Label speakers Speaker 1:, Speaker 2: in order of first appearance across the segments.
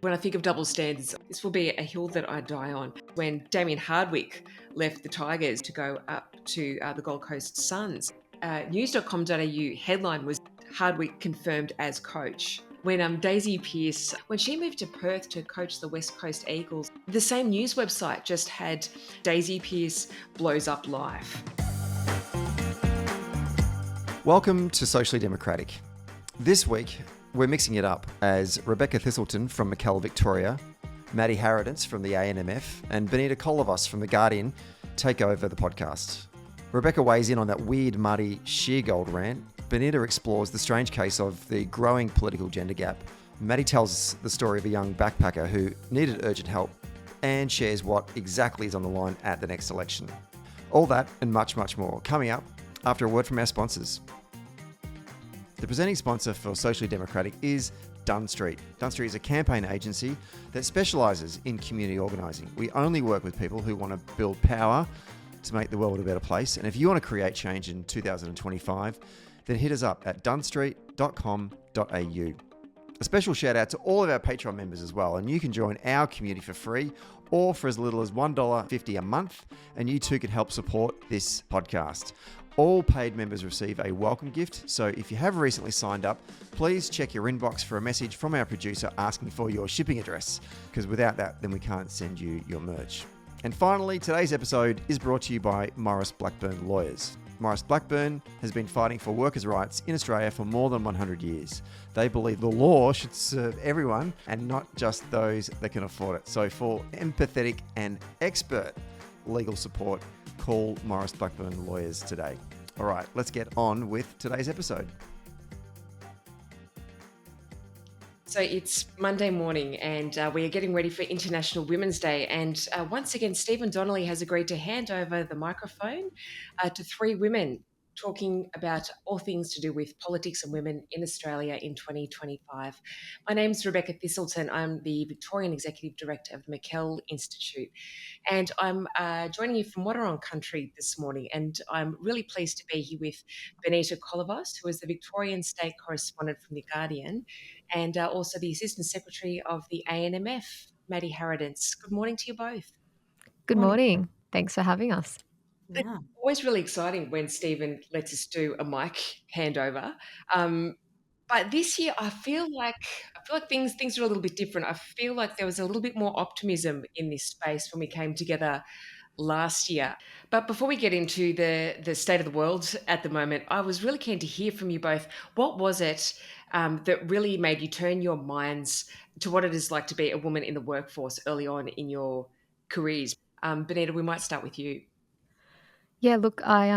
Speaker 1: When I think of double standards, this will be a hill that I die on. When Damien Hardwick left the Tigers to go up to the Gold Coast Suns, news.com.au headline was Hardwick confirmed as coach. When Daisy Pearce, when she moved to Perth to coach the West Coast Eagles, the same news website just had Daisy Pearce blows up life.
Speaker 2: Welcome to Socially Democratic. This week, we're mixing it up as Rebecca Thistleton from Mackel, Victoria, Maddy Harradence from the ANMF, and Benita Kolovos from The Guardian take over the podcast. Rebecca weighs in on that weird, muddy sheer-gold rant. Benita explores the strange case of the growing political gender gap. Maddy tells us the story of a young backpacker who needed urgent help and shares what exactly is on the line at the next election. All that and much, much more coming up after a word from our sponsors. The presenting sponsor for Socially Democratic is Dunn Street. Dunn Street is a campaign agency that specialises in community organising. We only work with people who want to build power to make the world a better place. And if you want to create change in 2025, then hit us up at dunnstreet.com.au. A special shout out to all of our Patreon members as well. And you can join our community for free or for as little as $1.50 a month. And you too can help support this podcast. All paid members receive a welcome gift, so if you have recently signed up, please check your inbox for a message from our producer asking for your shipping address, because without that, then we can't send you your merch. And finally, today's episode is brought to you by Maurice Blackburn Lawyers. Maurice Blackburn has been fighting for workers' rights in Australia for more than 100 years. They believe the law should serve everyone and not just those that can afford it. So for empathetic and expert legal support, call Maurice Blackburn Lawyers today. All right, let's get on with today's episode.
Speaker 1: So it's Monday morning and we are getting ready for International Women's Day. And once again, Stephen Donnelly has agreed to hand over the microphone to three women talking about all things to do with politics and women in Australia in 2025. My name's Rebecca Thistleton. I'm the Victorian Executive Director of the Mackel Institute. And I'm joining you from Wadawurrung Country this morning. And I'm really pleased to be here with Benita Kolovos, who is the Victorian State Correspondent from The Guardian, and also the Assistant Secretary of the ANMF, Maddy Harradence. Good morning to you both.
Speaker 3: Good morning. Thanks for having us.
Speaker 1: Yeah. It's always really exciting when Stephen lets us do a mic handover. But this year, I feel like things are a little bit different. I feel like there was a little bit more optimism in this space when we came together last year. But before we get into the state of the world at the moment, I was really keen to hear from you both. What was it that really made you turn your minds to what it is like to be a woman in the workforce early on in your careers? Benita, we might start with you.
Speaker 3: Yeah, look, I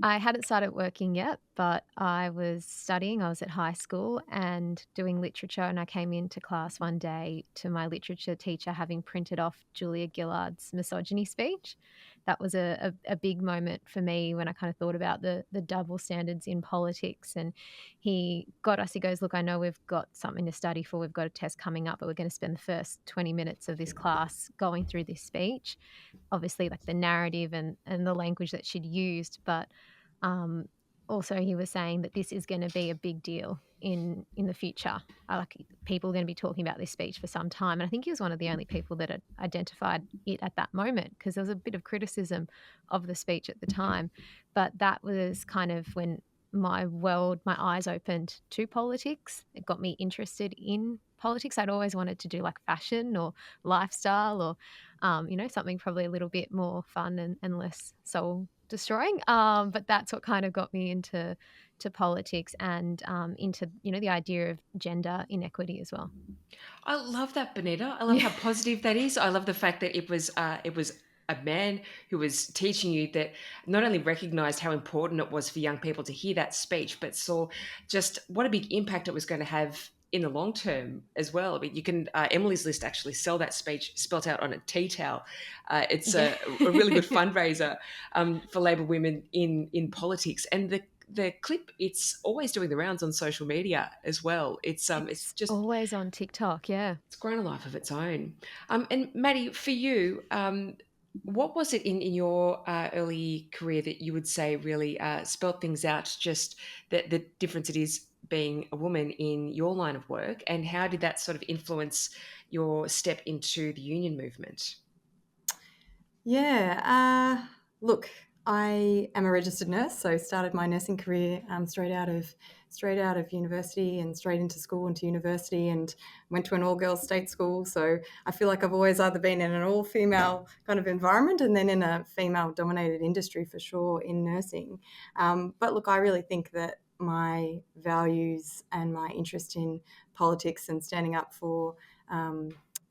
Speaker 3: hadn't started working yet, but I was studying. I was at high school and doing literature, and I came into class one day to my literature teacher having printed off Julia Gillard's misogyny speech. That was a big moment for me when I kind of thought about the double standards in politics. And he goes, look, I know we've got something to study for. We've got a test coming up, but we're going to spend the first 20 minutes of this class going through this speech. Obviously, like the narrative and the language that she'd used, but also he was saying that this is going to be a big deal in the future. People are going to be talking about this speech for some time. And I think he was one of the only people that had identified it at that moment, because there was a bit of criticism of the speech at the time. But that was kind of when my eyes opened to politics. It got me interested in politics. I'd always wanted to do like fashion or lifestyle or, something probably a little bit more fun and less soul destroying. But that's what kind of got me into politics and into, the idea of gender inequity as well.
Speaker 1: I love that, Benita. I love how positive that is. I love the fact that it was a man who was teaching you that not only recognised how important it was for young people to hear that speech, but saw just what a big impact it was going to have in the long term as well. I mean, you can, Emily's List actually sell that speech spelt out on a tea towel. It's a really good fundraiser for Labor women in politics. And the clip, it's always doing the rounds on social media as well. It's just
Speaker 3: always on TikTok. Yeah.
Speaker 1: It's grown a life of its own. And Maddy, for you, what was it in your early career that you would say really spelt things out, just the difference it is being a woman in your line of work, and how did that sort of influence your step into the union movement?
Speaker 4: Yeah, look, I am a registered nurse, so started my nursing career straight out of university and straight into school, into university, and went to an all-girls state school. So I feel like I've always either been in an all-female kind of environment and then in a female-dominated industry for sure in nursing. But look, I really think that my values and my interest in politics and standing up for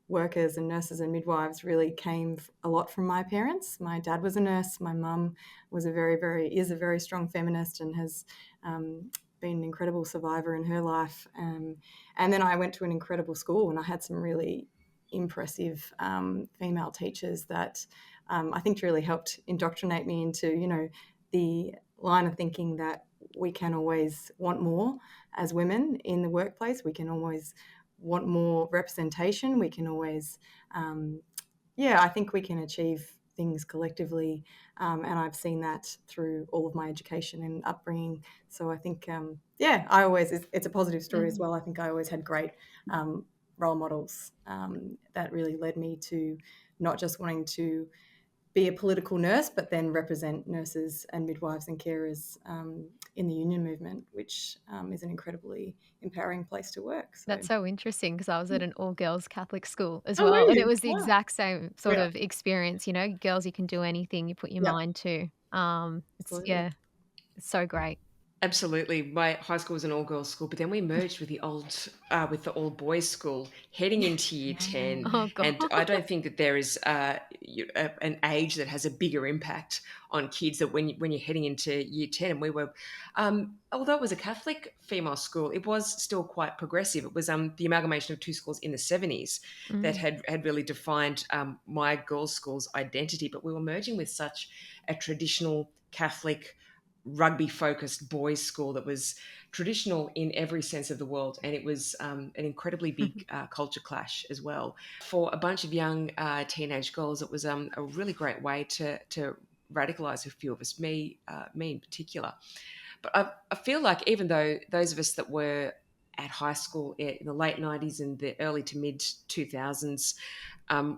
Speaker 4: workers and nurses and midwives really came a lot from my parents. My dad was a nurse. My mum was is a very strong feminist and has been an incredible survivor in her life. And then I went to an incredible school and I had some really impressive female teachers that I think really helped indoctrinate me into, the line of thinking that we can always want more as women in the workplace. We can always want more representation. We can always, I think we can achieve things collectively. And I've seen that through all of my education and upbringing. So I think, it's a positive story as well. I think I always had great role models that really led me to not just wanting to be a political nurse, but then represent nurses and midwives and carers in the union movement, which is an incredibly empowering place to work. So.
Speaker 3: That's so interesting because I was at an all-girls Catholic school as
Speaker 4: Oh,
Speaker 3: well,
Speaker 4: were
Speaker 3: and it
Speaker 4: you?
Speaker 3: was the
Speaker 4: Wow.
Speaker 3: exact same sort
Speaker 4: Yeah.
Speaker 3: of experience, girls, you can do anything you put your
Speaker 4: Yep.
Speaker 3: mind to.
Speaker 4: Absolutely.
Speaker 3: It's so great.
Speaker 1: Absolutely. My high school was an all-girls school, but then we merged with the all-boys school heading into year 10.
Speaker 3: Oh, God.
Speaker 1: And I don't think that there is an age that has a bigger impact on kids that when you're heading into year 10. And we were, although it was a Catholic female school, it was still quite progressive. It was the amalgamation of two schools in the 70s that had really defined my girls' school's identity. But we were merging with such a traditional Catholic rugby focused boys school that was traditional in every sense of the word, and it was an incredibly big culture clash as well for a bunch of young teenage girls. It was a really great way to radicalize a few of us, me in particular. But I feel like even though those of us that were at high school in the late 90s and the early to mid 2000s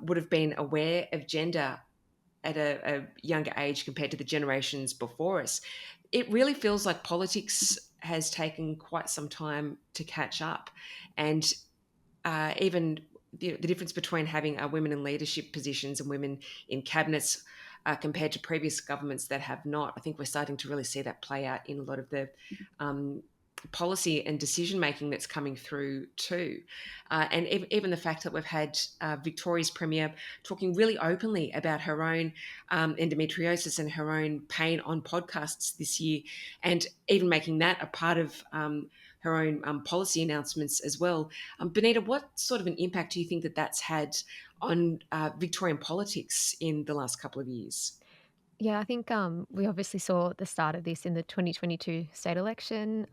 Speaker 1: would have been aware of gender at a younger age compared to the generations before us, it really feels like politics has taken quite some time to catch up. And even the difference between having women in leadership positions and women in cabinets compared to previous governments that have not, I think we're starting to really see that play out in a lot of the policy and decision making that's coming through too. And even the fact that we've had Victoria's Premier talking really openly about her own endometriosis and her own pain on podcasts this year, and even making that a part of her own policy announcements as well. Benita, what sort of an impact do you think that that's had on Victorian politics in the last couple of years?
Speaker 3: Yeah, I think we obviously saw the start of this in the 2022 state election.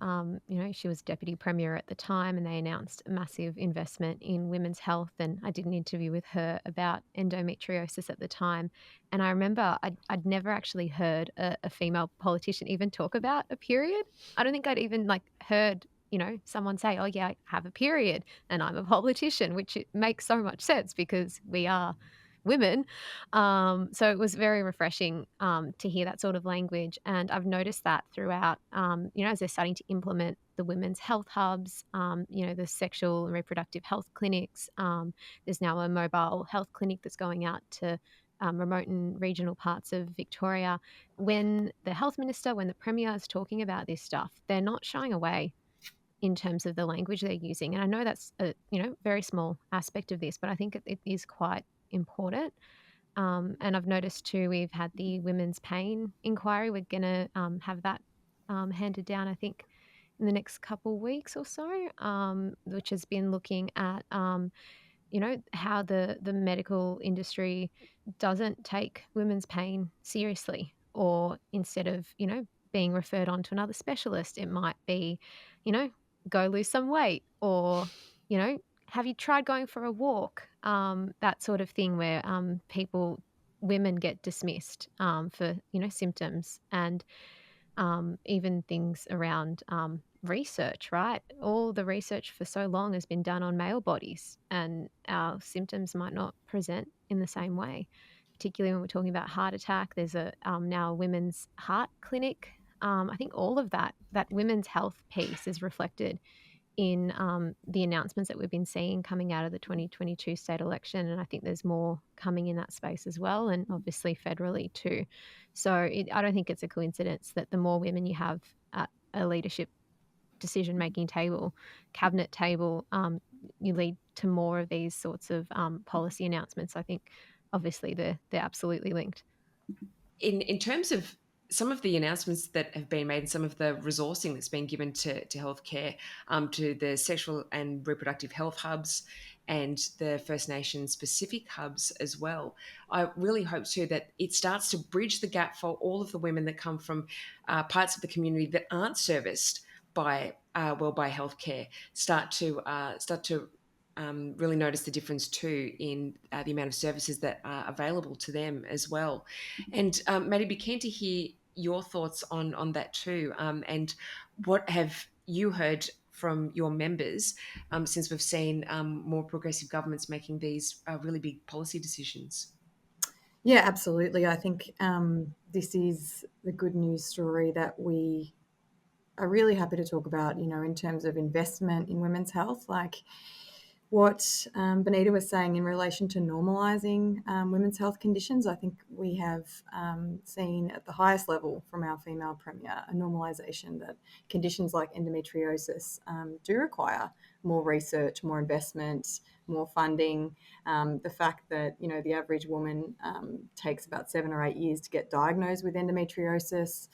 Speaker 3: She was deputy premier at the time, and they announced a massive investment in women's health. And I did an interview with her about endometriosis at the time. And I remember I'd never actually heard a female politician even talk about a period. I don't think I'd even heard someone say, "Oh yeah, I have a period and I'm a politician," which it makes so much sense because we are women. So it was very refreshing to hear that sort of language. And I've noticed that throughout, as they're starting to implement the women's health hubs, the sexual and reproductive health clinics. There's now a mobile health clinic that's going out to remote and regional parts of Victoria. When the health minister, when the premier is talking about this stuff, they're not shying away in terms of the language they're using. And I know that's a very small aspect of this, but I think it is quite important. And I've noticed too, we've had the women's pain inquiry. We're going to have that handed down, I think, in the next couple weeks or so, which has been looking at, how the medical industry doesn't take women's pain seriously, or instead of, being referred on to another specialist, it might be, go lose some weight, or, have you tried going for a walk? That sort of thing where women get dismissed for, symptoms, and even things around research, right? All the research for so long has been done on male bodies, and our symptoms might not present in the same way, particularly when we're talking about heart attack. There's a now a women's heart clinic. I think all of that women's health piece is reflected in the announcements that we've been seeing coming out of the 2022 state election. And I think there's more coming in that space as well, and obviously federally too. So I don't think it's a coincidence that the more women you have at a leadership decision-making table, cabinet table, you lead to more of these sorts of policy announcements. I think obviously they're absolutely linked.
Speaker 1: In terms of some of the announcements that have been made and some of the resourcing that's been given to healthcare, to the sexual and reproductive health hubs and the First Nations specific hubs as well, I really hope too that it starts to bridge the gap for all of the women that come from parts of the community that aren't serviced by by healthcare, start to really notice the difference too in the amount of services that are available to them as well. And Maddy, be keen to hear your thoughts on that too. And what have you heard from your members since we've seen more progressive governments making these really big policy decisions?
Speaker 4: Yeah, absolutely. I think this is the good news story that we are really happy to talk about, in terms of investment in women's health. Like what Benita was saying in relation to normalising women's health conditions, I think we have seen at the highest level from our female premier a normalisation that conditions like endometriosis do require more research, more investment, more funding. The fact that, the average woman takes about 7 or 8 years to get diagnosed with endometriosis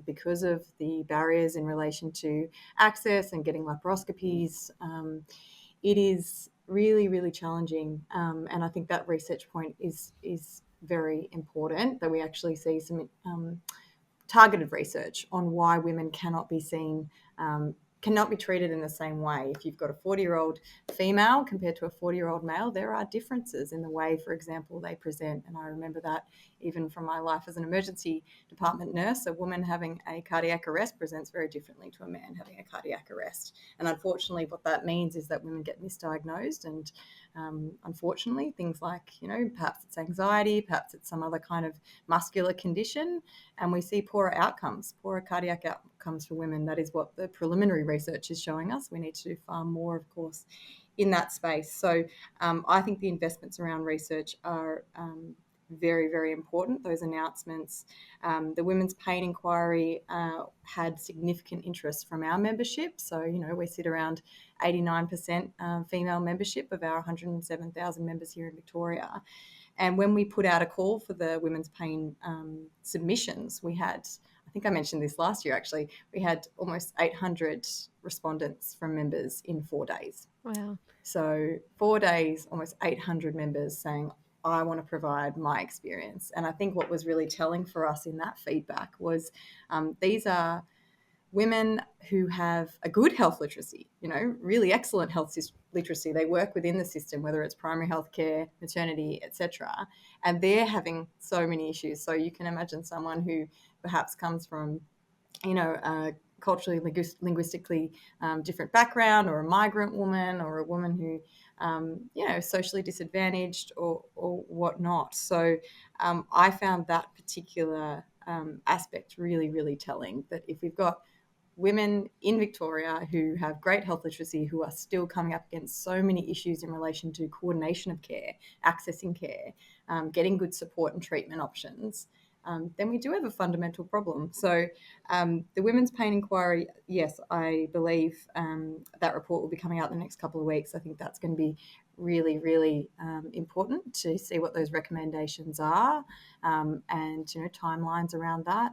Speaker 4: because of the barriers in relation to access and getting laparoscopies. It is really, really challenging. And I think that research point is very important, that we actually see some targeted research on why women cannot be seen, cannot be treated in the same way. If you've got a 40-year-old female compared to a 40-year-old male, there are differences in the way, for example, they present. And I remember that even from my life as an emergency department nurse. A woman having a cardiac arrest presents very differently to a man having a cardiac arrest. And unfortunately, what that means is that women get misdiagnosed. And unfortunately, things like, perhaps it's anxiety, perhaps it's some other kind of muscular condition, and we see poorer outcomes, poorer cardiac outcomes for women. That is what the preliminary research is showing us. We need to do far more, of course, in that space. So I think the investments around research are very, very important. Those announcements, the Women's Pain Inquiry had significant interest from our membership. So, we sit around 89% female membership of our 107,000 members here in Victoria. And when we put out a call for the women's pain submissions, we had, I think I mentioned this last year actually, we had almost 800 respondents from members in 4 days.
Speaker 3: Wow.
Speaker 4: So 4 days, almost 800 members saying, I want to provide my experience. And I think what was really telling for us in that feedback was these are women who have a good health literacy, really excellent health literacy. They work within the system, whether it's primary health care, maternity, etc. And they're having so many issues. So you can imagine someone who perhaps comes from, a culturally, linguistically different background, or a migrant woman, or a woman who, socially disadvantaged or whatnot. So I found that particular aspect really, really telling, that if we've got women in Victoria who have great health literacy, who are still coming up against so many issues in relation to coordination of care, accessing care, getting good support and treatment options, then we do have a fundamental problem. So the Women's Pain Inquiry, yes, I believe that report will be coming out in the next couple of weeks. I think that's going to be really, really important to see what those recommendations are, and timelines around that.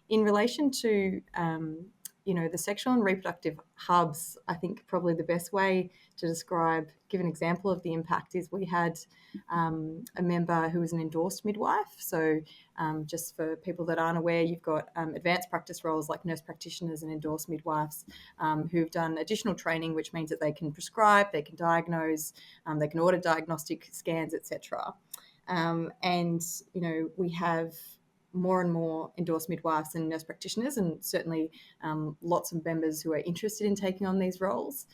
Speaker 4: In relation to the sexual and reproductive hubs, I think probably the best way to give an example of the impact is we had a member who was an endorsed midwife. So just for people that aren't aware, you've got advanced practice roles like nurse practitioners and endorsed midwives who've done additional training, which means that they can prescribe, they can diagnose, they can order diagnostic scans, etc. And we have more and more endorsed midwives and nurse practitioners, and certainly lots of members who are interested in taking on these roles.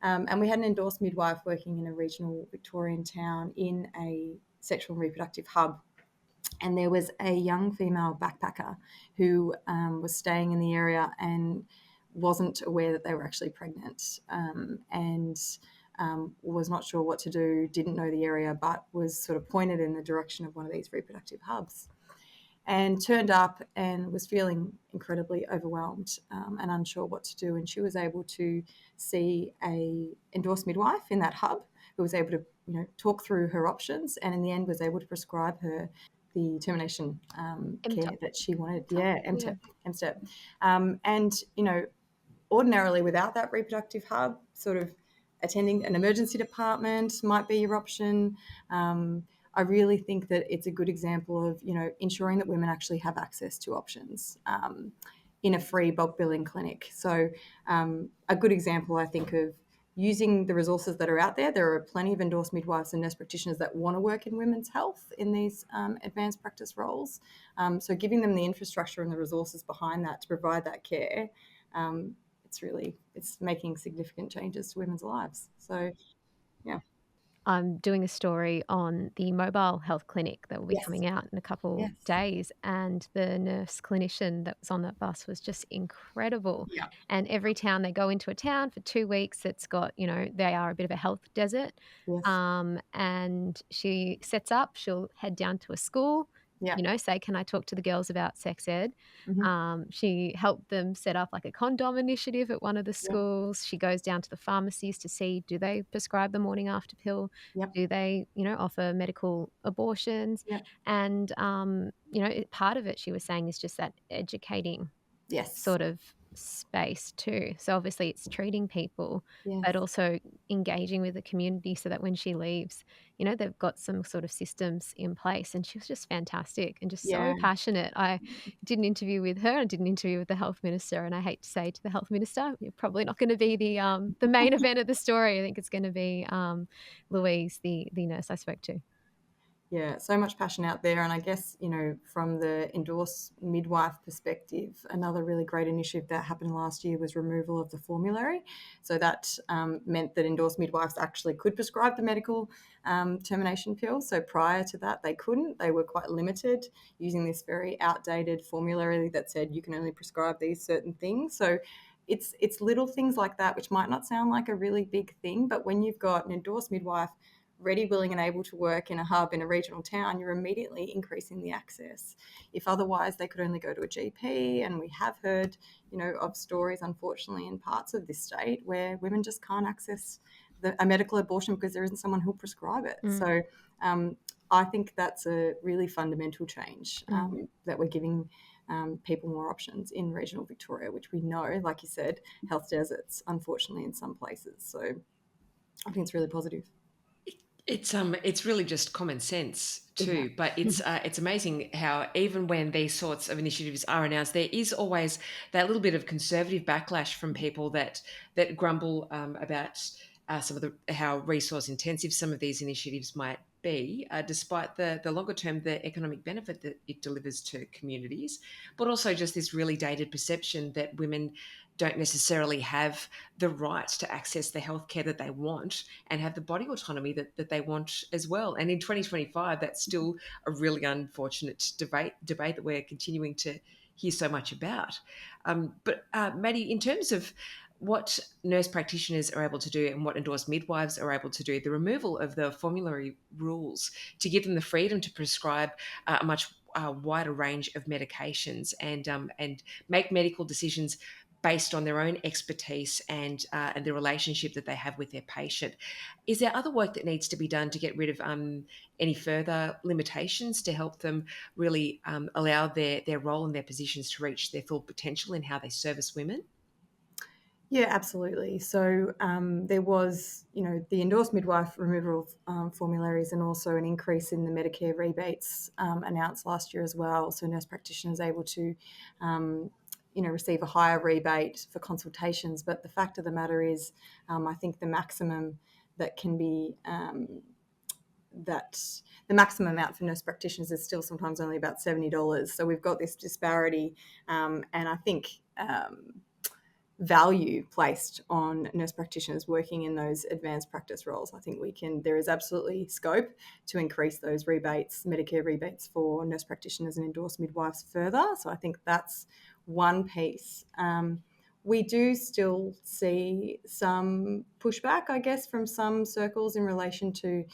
Speaker 4: And we had an endorsed midwife working in a regional Victorian town in a sexual and reproductive hub. And there was a young female backpacker who was staying in the area and wasn't aware that they were actually pregnant, and was not sure what to do, didn't know the area, but was sort of pointed in the direction of one of these reproductive hubs, and turned up and was feeling incredibly overwhelmed and unsure what to do. And she was able to see a endorsed midwife in that hub who was able to, talk through her options, and in the end was able to prescribe her the termination care that she wanted. Yeah, MSTEP. And, ordinarily without that reproductive hub, sort of attending an emergency department might be your option. I really think that it's a good example of, ensuring that women actually have access to options in a free bulk billing clinic. So a good example, I think, of using the resources that are out there. There are plenty of endorsed midwives and nurse practitioners that want to work in women's health in these advanced practice roles. So giving them the infrastructure and the resources behind that to provide that care, it's making significant changes to women's lives. So, yeah.
Speaker 3: I'm doing a story on the mobile health clinic that will be
Speaker 4: Yes.
Speaker 3: coming out in a couple
Speaker 4: Yes.
Speaker 3: days, and the nurse clinician that was on that bus was just incredible.
Speaker 4: Yeah.
Speaker 3: And every town, they go into a town for 2 weeks, it's got, they are a bit of a health desert.
Speaker 4: Yes.
Speaker 3: And she sets up, she'll head down to a school,
Speaker 4: Yeah.
Speaker 3: say, can I talk to the girls about sex ed?
Speaker 4: Mhm.
Speaker 3: She helped them set up like a condom initiative at one of the schools. She goes down to the pharmacies to see, do they prescribe the morning after pill?
Speaker 4: Yep.
Speaker 3: Do they, offer medical abortions?
Speaker 4: Yep.
Speaker 3: And, part of it, she was saying, is just that educating
Speaker 4: Yes.
Speaker 3: sort of space too. So obviously it's treating people,
Speaker 4: Yes.
Speaker 3: but also engaging with the community so that when she leaves, they've got some sort of systems in place. And she was just fantastic and just so
Speaker 4: Yeah.
Speaker 3: passionate. I did an interview with her and did an interview with the health minister. And I hate to say to the health minister, you're probably not going to be the main event of the story. I think it's going to be Louise, the nurse I spoke to.
Speaker 4: Yeah, so much passion out there. And I guess, from the endorsed midwife perspective, another really great initiative that happened last year was removal of the formulary. So that meant that endorsed midwives actually could prescribe the medical termination pill. So prior to that, they couldn't. They were quite limited using this very outdated formulary that said you can only prescribe these certain things. So it's little things like that, which might not sound like a really big thing, but when you've got an endorsed midwife ready, willing and able to work in a hub in a regional town, you're immediately increasing the access. If otherwise they could only go to a GP, and we have heard, of stories, unfortunately, in parts of this state where women just can't access a medical abortion because there isn't someone who'll prescribe it. So I think that's a really fundamental change, that we're giving people more options in regional Victoria, which we know, like you said, health deserts, unfortunately, in some places. So I think it's really positive.
Speaker 1: It's really just common sense too, but it's amazing how even when these sorts of initiatives are announced, there is always that little bit of conservative backlash from people that grumble about some of how resource intensive some of these initiatives might be, despite the longer term, the economic benefit that it delivers to communities, but also just this really dated perception that women don't necessarily have the right to access the healthcare that they want and have the body autonomy that they want as well. And in 2025, that's still a really unfortunate debate that we're continuing to hear so much about. But Maddy, in terms of what nurse practitioners are able to do and what endorsed midwives are able to do, the removal of the formulary rules to give them the freedom to prescribe a much wider range of medications and make medical decisions based on their own expertise and the relationship that they have with their patient. Is there other work that needs to be done to get rid of any further limitations to help them really allow their role and their positions to reach their full potential in how they service women?
Speaker 4: Yeah, absolutely. So there was, the endorsed midwife removal of formularies, and also an increase in the Medicare rebates announced last year as well. So nurse practitioners able to receive a higher rebate for consultations. But the fact of the matter is, I think the maximum that can be the maximum amount for nurse practitioners is still sometimes only about $70. So we've got this disparity, and I think value placed on nurse practitioners working in those advanced practice roles. I think there is absolutely scope to increase those rebates, Medicare rebates for nurse practitioners and endorsed midwives further. So I think that's one piece. We do still see some pushback, I guess, from some circles in relation to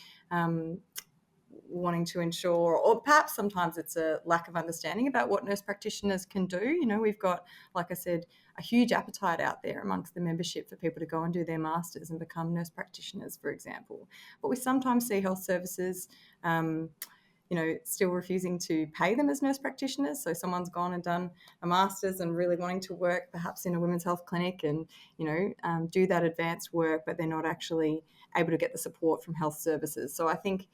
Speaker 4: wanting to ensure, or perhaps sometimes it's a lack of understanding about what nurse practitioners can do. You know, we've got, like I said, a huge appetite out there amongst the membership for people to go and do their masters and become nurse practitioners, for example. But we sometimes see health services still refusing to pay them as nurse practitioners. So someone's gone and done a master's and really wanting to work perhaps in a women's health clinic and, do that advanced work, but they're not actually able to get the support from health services. So I think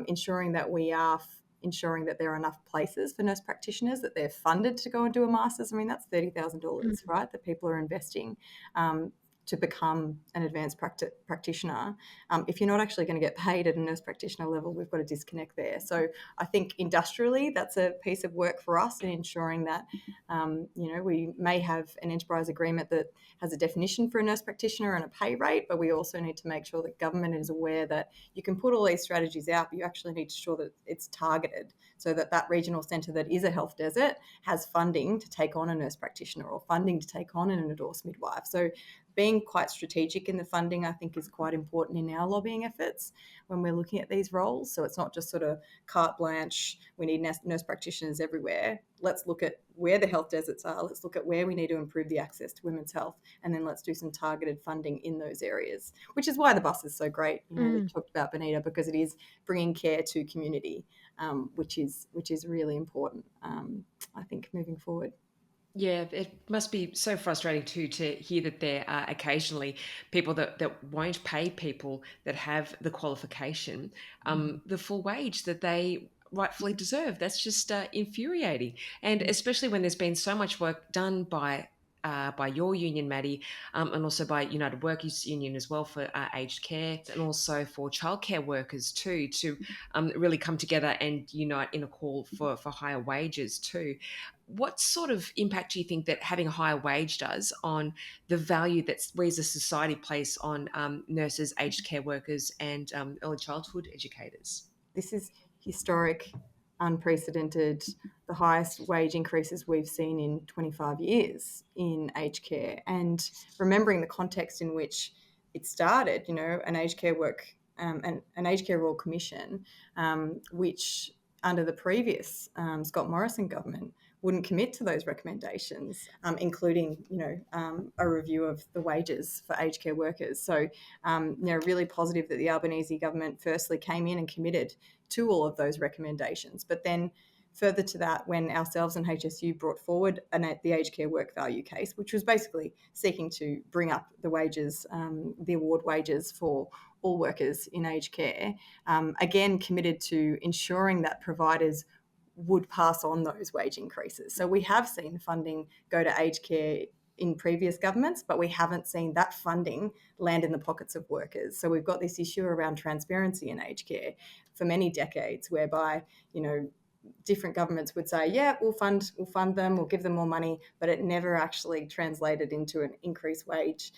Speaker 4: ensuring that we are ensuring that there are enough places for nurse practitioners, that they're funded to go and do a master's. I mean, that's $30,000, right, that people are investing to become an advanced practitioner. If you're not actually going to get paid at a nurse practitioner level, we've got a disconnect there. So I think industrially, that's a piece of work for us in ensuring that, we may have an enterprise agreement that has a definition for a nurse practitioner and a pay rate, but we also need to make sure that government is aware that you can put all these strategies out, but you actually need to ensure that it's targeted so that that regional centre that is a health desert has funding to take on a nurse practitioner or funding to take on an endorsed midwife. So being quite strategic in the funding, I think, is quite important in our lobbying efforts when we're looking at these roles. So it's not just sort of carte blanche, we need nurse practitioners everywhere. Let's look at where the health deserts are. Let's look at where we need to improve the access to women's health. And then let's do some targeted funding in those areas, which is why the bus is so great. That you talked about, Benita, because it is bringing care to community, which is really important, I think, moving forward.
Speaker 1: Yeah, it must be so frustrating too to hear that there are occasionally people that won't pay people that have the qualification the full wage that they rightfully deserve. That's just infuriating. And especially when there's been so much work done by your union, Maddy, and also by United Workers Union as well for aged care, and also for childcare workers too, to really come together and unite in a call for higher wages too. What sort of impact do you think that having a higher wage does on the value that we as a society place on nurses, aged care workers, and early childhood educators?
Speaker 4: This is historic, unprecedented, the highest wage increases we've seen in 25 years in aged care. And remembering the context in which it started, an aged care an aged care Royal Commission, which under the previous Scott Morrison government wouldn't commit to those recommendations, including, a review of the wages for aged care workers. So, really positive that the Albanese government firstly came in and committed to all of those recommendations. But then further to that, when ourselves and HSU brought forward the aged care work value case, which was basically seeking to bring up the wages, the award wages for all workers in aged care, again committed to ensuring that providers would pass on those wage increases. So we have seen funding go to aged care in previous governments, but we haven't seen that funding land in the pockets of workers. So we've got this issue around transparency in aged care for many decades, whereby, different governments would say, yeah, we'll fund them, we'll give them more money, but it never actually translated into an increased wage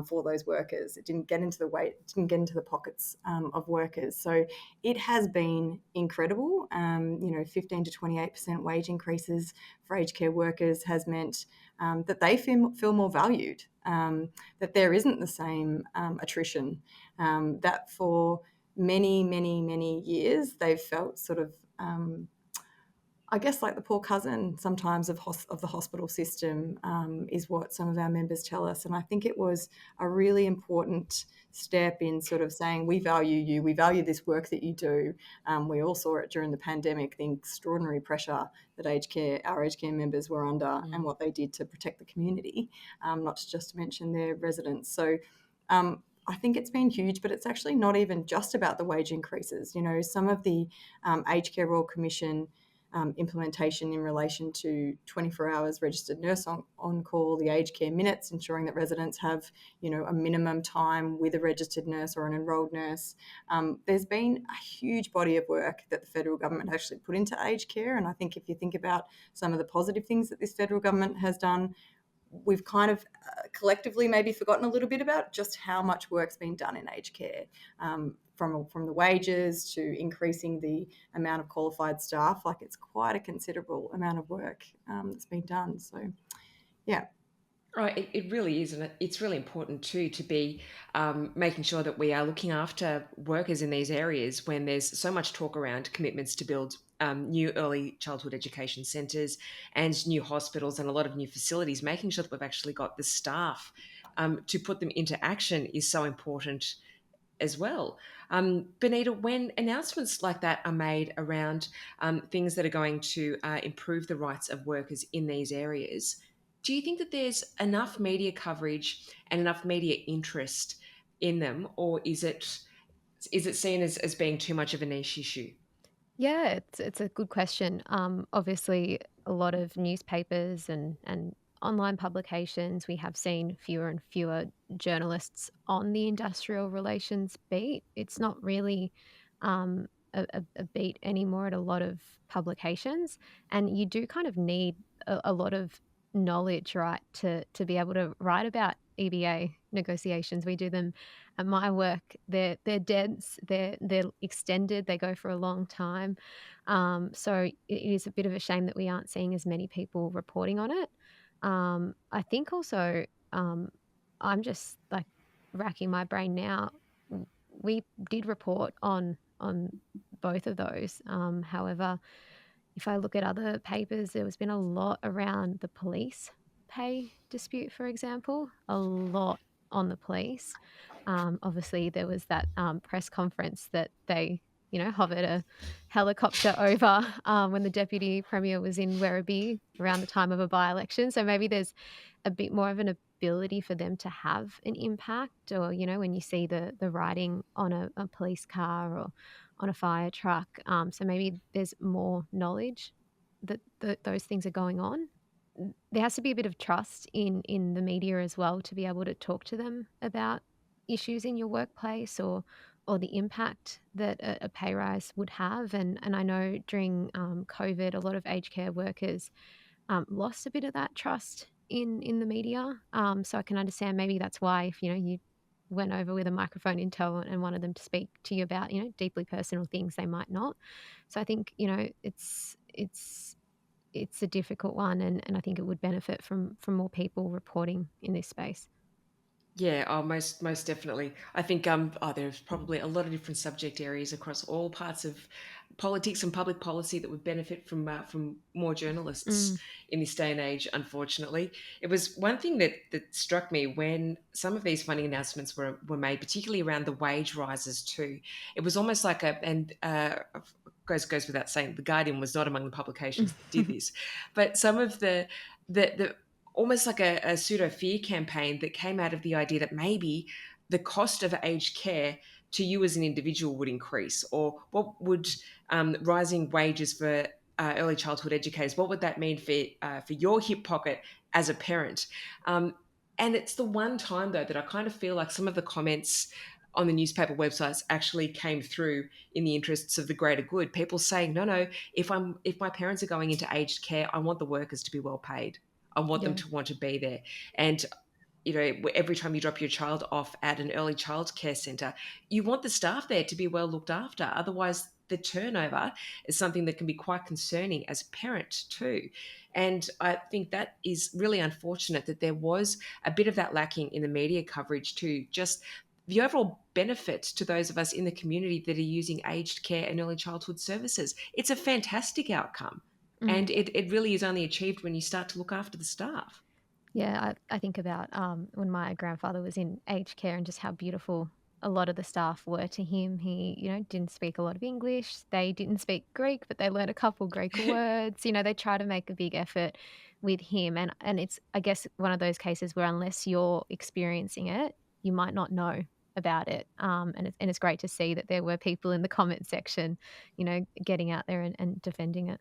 Speaker 4: for those workers. It didn't get into the pockets of workers. So it has been incredible. 15 to 28% wage increases for aged care workers has meant that they feel more valued, that there isn't the same attrition, that for many, many, many years they've felt sort of I guess like the poor cousin sometimes of the hospital system, is what some of our members tell us. And I think it was a really important step in sort of saying, we value you, we value this work that you do. We all saw it during the pandemic, the extraordinary pressure that our aged care members were under and what they did to protect the community, not just to mention their residents. So I think it's been huge, but it's actually not even just about the wage increases. Some of the Aged Care Royal Commission implementation in relation to 24 hours registered nurse on call, the aged care minutes, ensuring that residents have, a minimum time with a registered nurse or an enrolled nurse. There's been a huge body of work that the federal government actually put into aged care, and I think if you think about some of the positive things that this federal government has done, we've kind of collectively maybe forgotten a little bit about just how much work's been done in aged care, from the wages to increasing the amount of qualified staff. Like, it's quite a considerable amount of work that's been done. So, yeah.
Speaker 1: Right, it really is, and it's really important too to be making sure that we are looking after workers in these areas when there's so much talk around commitments to build new early childhood education centres and new hospitals and a lot of new facilities. Making sure that we've actually got the staff to put them into action is so important as well. Benita, when announcements like that are made around things that are going to improve the rights of workers in these areas, do you think that there's enough media coverage and enough media interest in them, or is it seen as being too much of a niche issue?
Speaker 3: Yeah, it's a good question. Obviously, a lot of newspapers and online publications, we have seen fewer and fewer journalists on the industrial relations beat. It's not really a beat anymore at a lot of publications, and you do kind of need a lot of knowledge, right, to be able to write about EBA negotiations. We do them at my work. They're dense, they're extended, they go for a long time. So it is a bit of a shame that we aren't seeing as many people reporting on it. I think also, I'm just like racking my brain now. We did report on both of those. However, if I look at other papers, there has been a lot around the police pay dispute, for example, a lot on the police. Obviously, there was that press conference that they, hovered a helicopter over when the deputy premier was in Werribee around the time of a by-election. So maybe there's a bit more of an ability for them to have an impact, or, when you see the writing on a police car or on a fire truck. So maybe there's more knowledge that those things are going on. There has to be a bit of trust in the media as well to be able to talk to them about issues in your workplace, or the impact that a pay rise would have. And I know during COVID, a lot of aged care workers lost a bit of that trust in the media. So I can understand maybe that's why, if you went over with a microphone in tow and wanted them to speak to you about deeply personal things, they might not. So I think it's a difficult one, and I think it would benefit from more people reporting in this space.
Speaker 1: Yeah, most definitely. I think there's probably a lot of different subject areas across all parts of politics and public policy that would benefit from more journalists in this day and age. Unfortunately, it was one thing that struck me when some of these funding announcements were made, particularly around the wage rises too. It was almost like goes without saying, the Guardian was not among the publications that did this, but some of the almost like a pseudo fear campaign that came out of the idea that maybe the cost of aged care to you as an individual would increase, or what would rising wages for early childhood educators, what would that mean for your hip pocket as a parent? And it's the one time, though, that I kind of feel like some of the comments on the newspaper websites actually came through in the interests of the greater good. People saying, no, if my parents are going into aged care, I want the workers to be well paid. I want them to want to be there. And, every time you drop your child off at an early childcare centre, you want the staff there to be well looked after. Otherwise, the turnover is something that can be quite concerning as a parent too. And I think that is really unfortunate that there was a bit of that lacking in the media coverage too. Just the overall benefit to those of us in the community that are using aged care and early childhood services. It's a fantastic outcome. And it really is only achieved when you start to look after the staff.
Speaker 3: Yeah, I think about when my grandfather was in aged care and just how beautiful a lot of the staff were to him. He, didn't speak a lot of English. They didn't speak Greek, but they learned a couple Greek words. They try to make a big effort with him. And it's, I guess, one of those cases where unless you're experiencing it, you might not know about it. And it's great to see that there were people in the comment section, getting out there and defending it.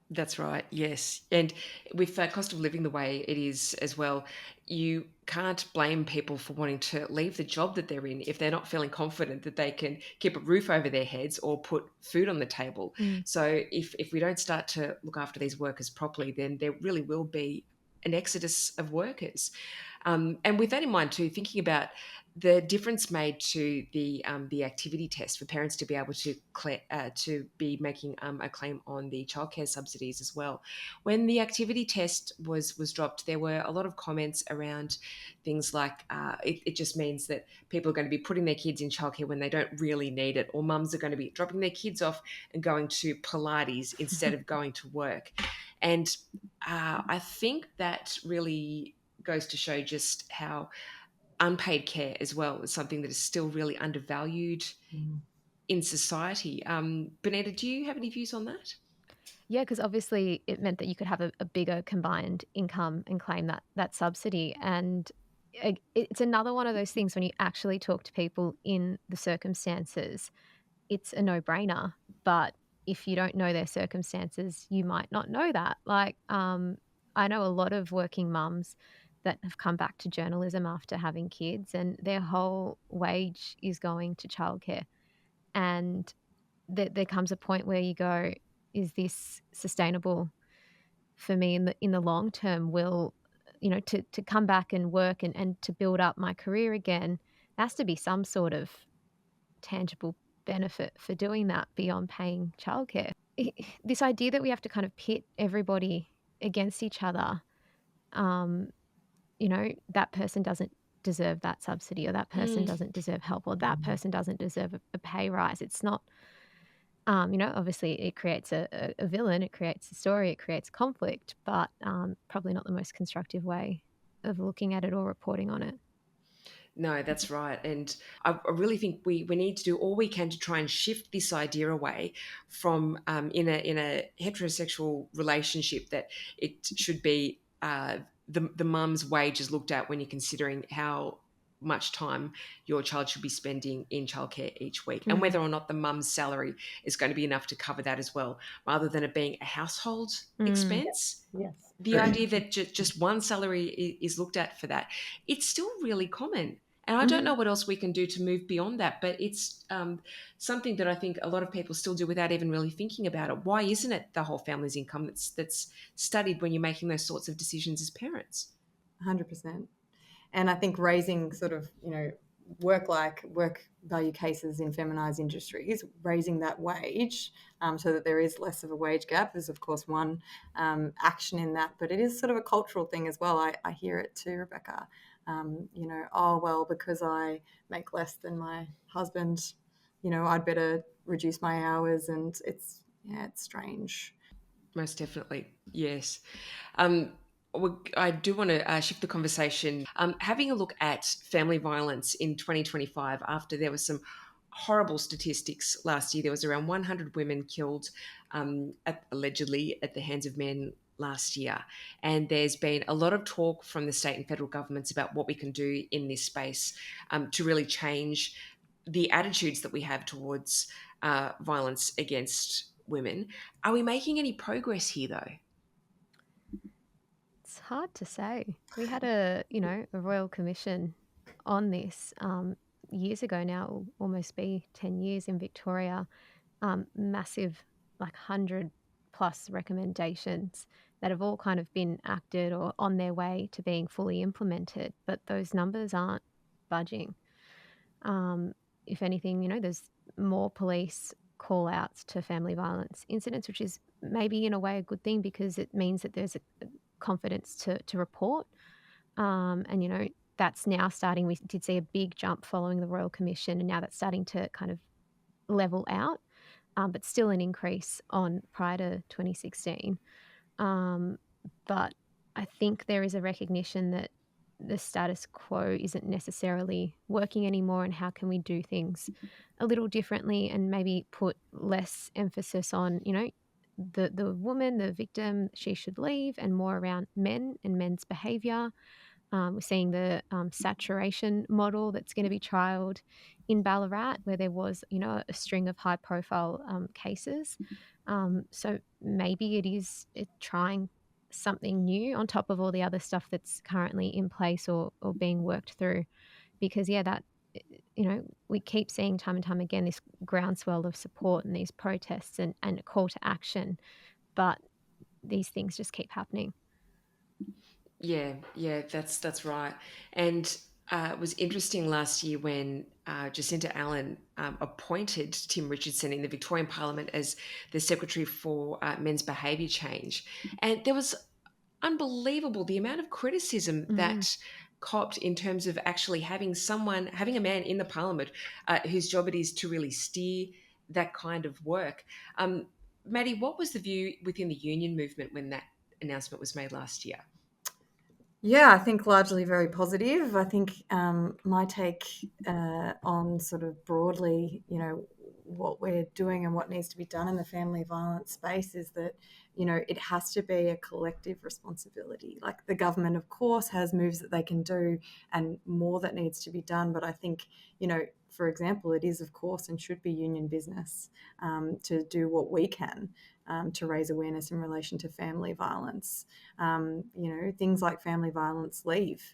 Speaker 1: That's right, yes. And with cost of living the way it is as well, you can't blame people for wanting to leave the job that they're in if they're not feeling confident that they can keep a roof over their heads or put food on the table.
Speaker 3: Mm.
Speaker 1: So if we don't start to look after these workers properly, then there really will be an exodus of workers. And with that in mind too, thinking about the difference made to the activity test for parents to be able to be making a claim on the childcare subsidies as well. When the activity test was dropped, there were a lot of comments around things like it just means that people are going to be putting their kids in childcare when they don't really need it, or mums are going to be dropping their kids off and going to Pilates instead of going to work. And I think that really goes to show just how unpaid care as well is something that is still really undervalued in society. Benita, do you have any views on that?
Speaker 3: Yeah, because obviously it meant that you could have a bigger combined income and claim that subsidy. And it's another one of those things when you actually talk to people in the circumstances, it's a no-brainer. But if you don't know their circumstances, you might not know that. Like, I know a lot of working mums that have come back to journalism after having kids, and their whole wage is going to childcare. And there comes a point where you go, is this sustainable for me in the long term? Will, to come back and work and to build up my career again, there has to be some sort of tangible benefit for doing that beyond paying childcare. This idea that we have to kind of pit everybody against each other, that person doesn't deserve that subsidy, or that person doesn't deserve help, or that person doesn't deserve a pay rise. It's not, obviously it creates a villain, it creates a story, it creates conflict, but probably not the most constructive way of looking at it or reporting on it.
Speaker 1: No, that's right. And I really think we need to do all we can to try and shift this idea away from in a heterosexual relationship that it should be the mum's wage is looked at when you're considering how much time your child should be spending in childcare each week, and whether or not the mum's salary is going to be enough to cover that as well, rather than it being a household expense.
Speaker 4: Yes.
Speaker 1: The idea that just one salary is looked at for that, it's still really common. And I don't know what else we can do to move beyond that, but it's something that I think a lot of people still do without even really thinking about it. Why isn't it the whole family's income that's studied when you're making those sorts of decisions as parents?
Speaker 4: 100%. And I think raising sort of, work value cases in feminized industries, raising that wage so that there is less of a wage gap is, of course, one action in that. But it is sort of a cultural thing as well. I hear it too, Rebecca. Oh, well, because I make less than my husband, I'd better reduce my hours. And it's strange.
Speaker 1: Most definitely, yes. I do want to shift the conversation. Having a look at family violence in 2025, after there was some horrible statistics last year. There was around 100 women killed allegedly at the hands of men last year. And there's been a lot of talk from the state and federal governments about what we can do in this space to really change the attitudes that we have towards violence against women. Are we making any progress here, though?
Speaker 3: It's hard to say. We had a royal commission on this years ago now. It will almost be 10 years in Victoria. Massive, like 100 plus recommendations that have all kind of been acted or on their way to being fully implemented, but those numbers aren't budging. If anything, there's more police call outs to family violence incidents, which is maybe in a way a good thing because it means that there's a confidence to report. And, that's now starting. We did see a big jump following the Royal Commission, and now that's starting to kind of level out, but still an increase on prior to 2016. But I think there is a recognition that the status quo isn't necessarily working anymore, and how can we do things a little differently and maybe put less emphasis on, the woman, the victim, she should leave, and more around men and men's behaviour. We're seeing the saturation model that's going to be trialled in Ballarat, where there was, a string of high-profile cases. So maybe it trying something new on top of all the other stuff that's currently in place or being worked through. Because, that, we keep seeing time and time again this groundswell of support and these protests and a call to action, but these things just keep happening.
Speaker 1: Yeah, that's right. And it was interesting last year when Jacinta Allen appointed Tim Richardson in the Victorian Parliament as the Secretary for Men's Behaviour Change. And there was unbelievable the amount of criticism that copped in terms of actually having a man in the Parliament whose job it is to really steer that kind of work. Maddy, what was the view within the union movement when that announcement was made last year?
Speaker 4: Yeah, I think largely very positive. I think my take on sort of broadly, what we're doing and what needs to be done in the family violence space is that, it has to be a collective responsibility. Like the government, of course, has moves that they can do and more that needs to be done. But I think, for example, it is, of course, and should be union business to do what we can to raise awareness in relation to family violence. Things like family violence leave.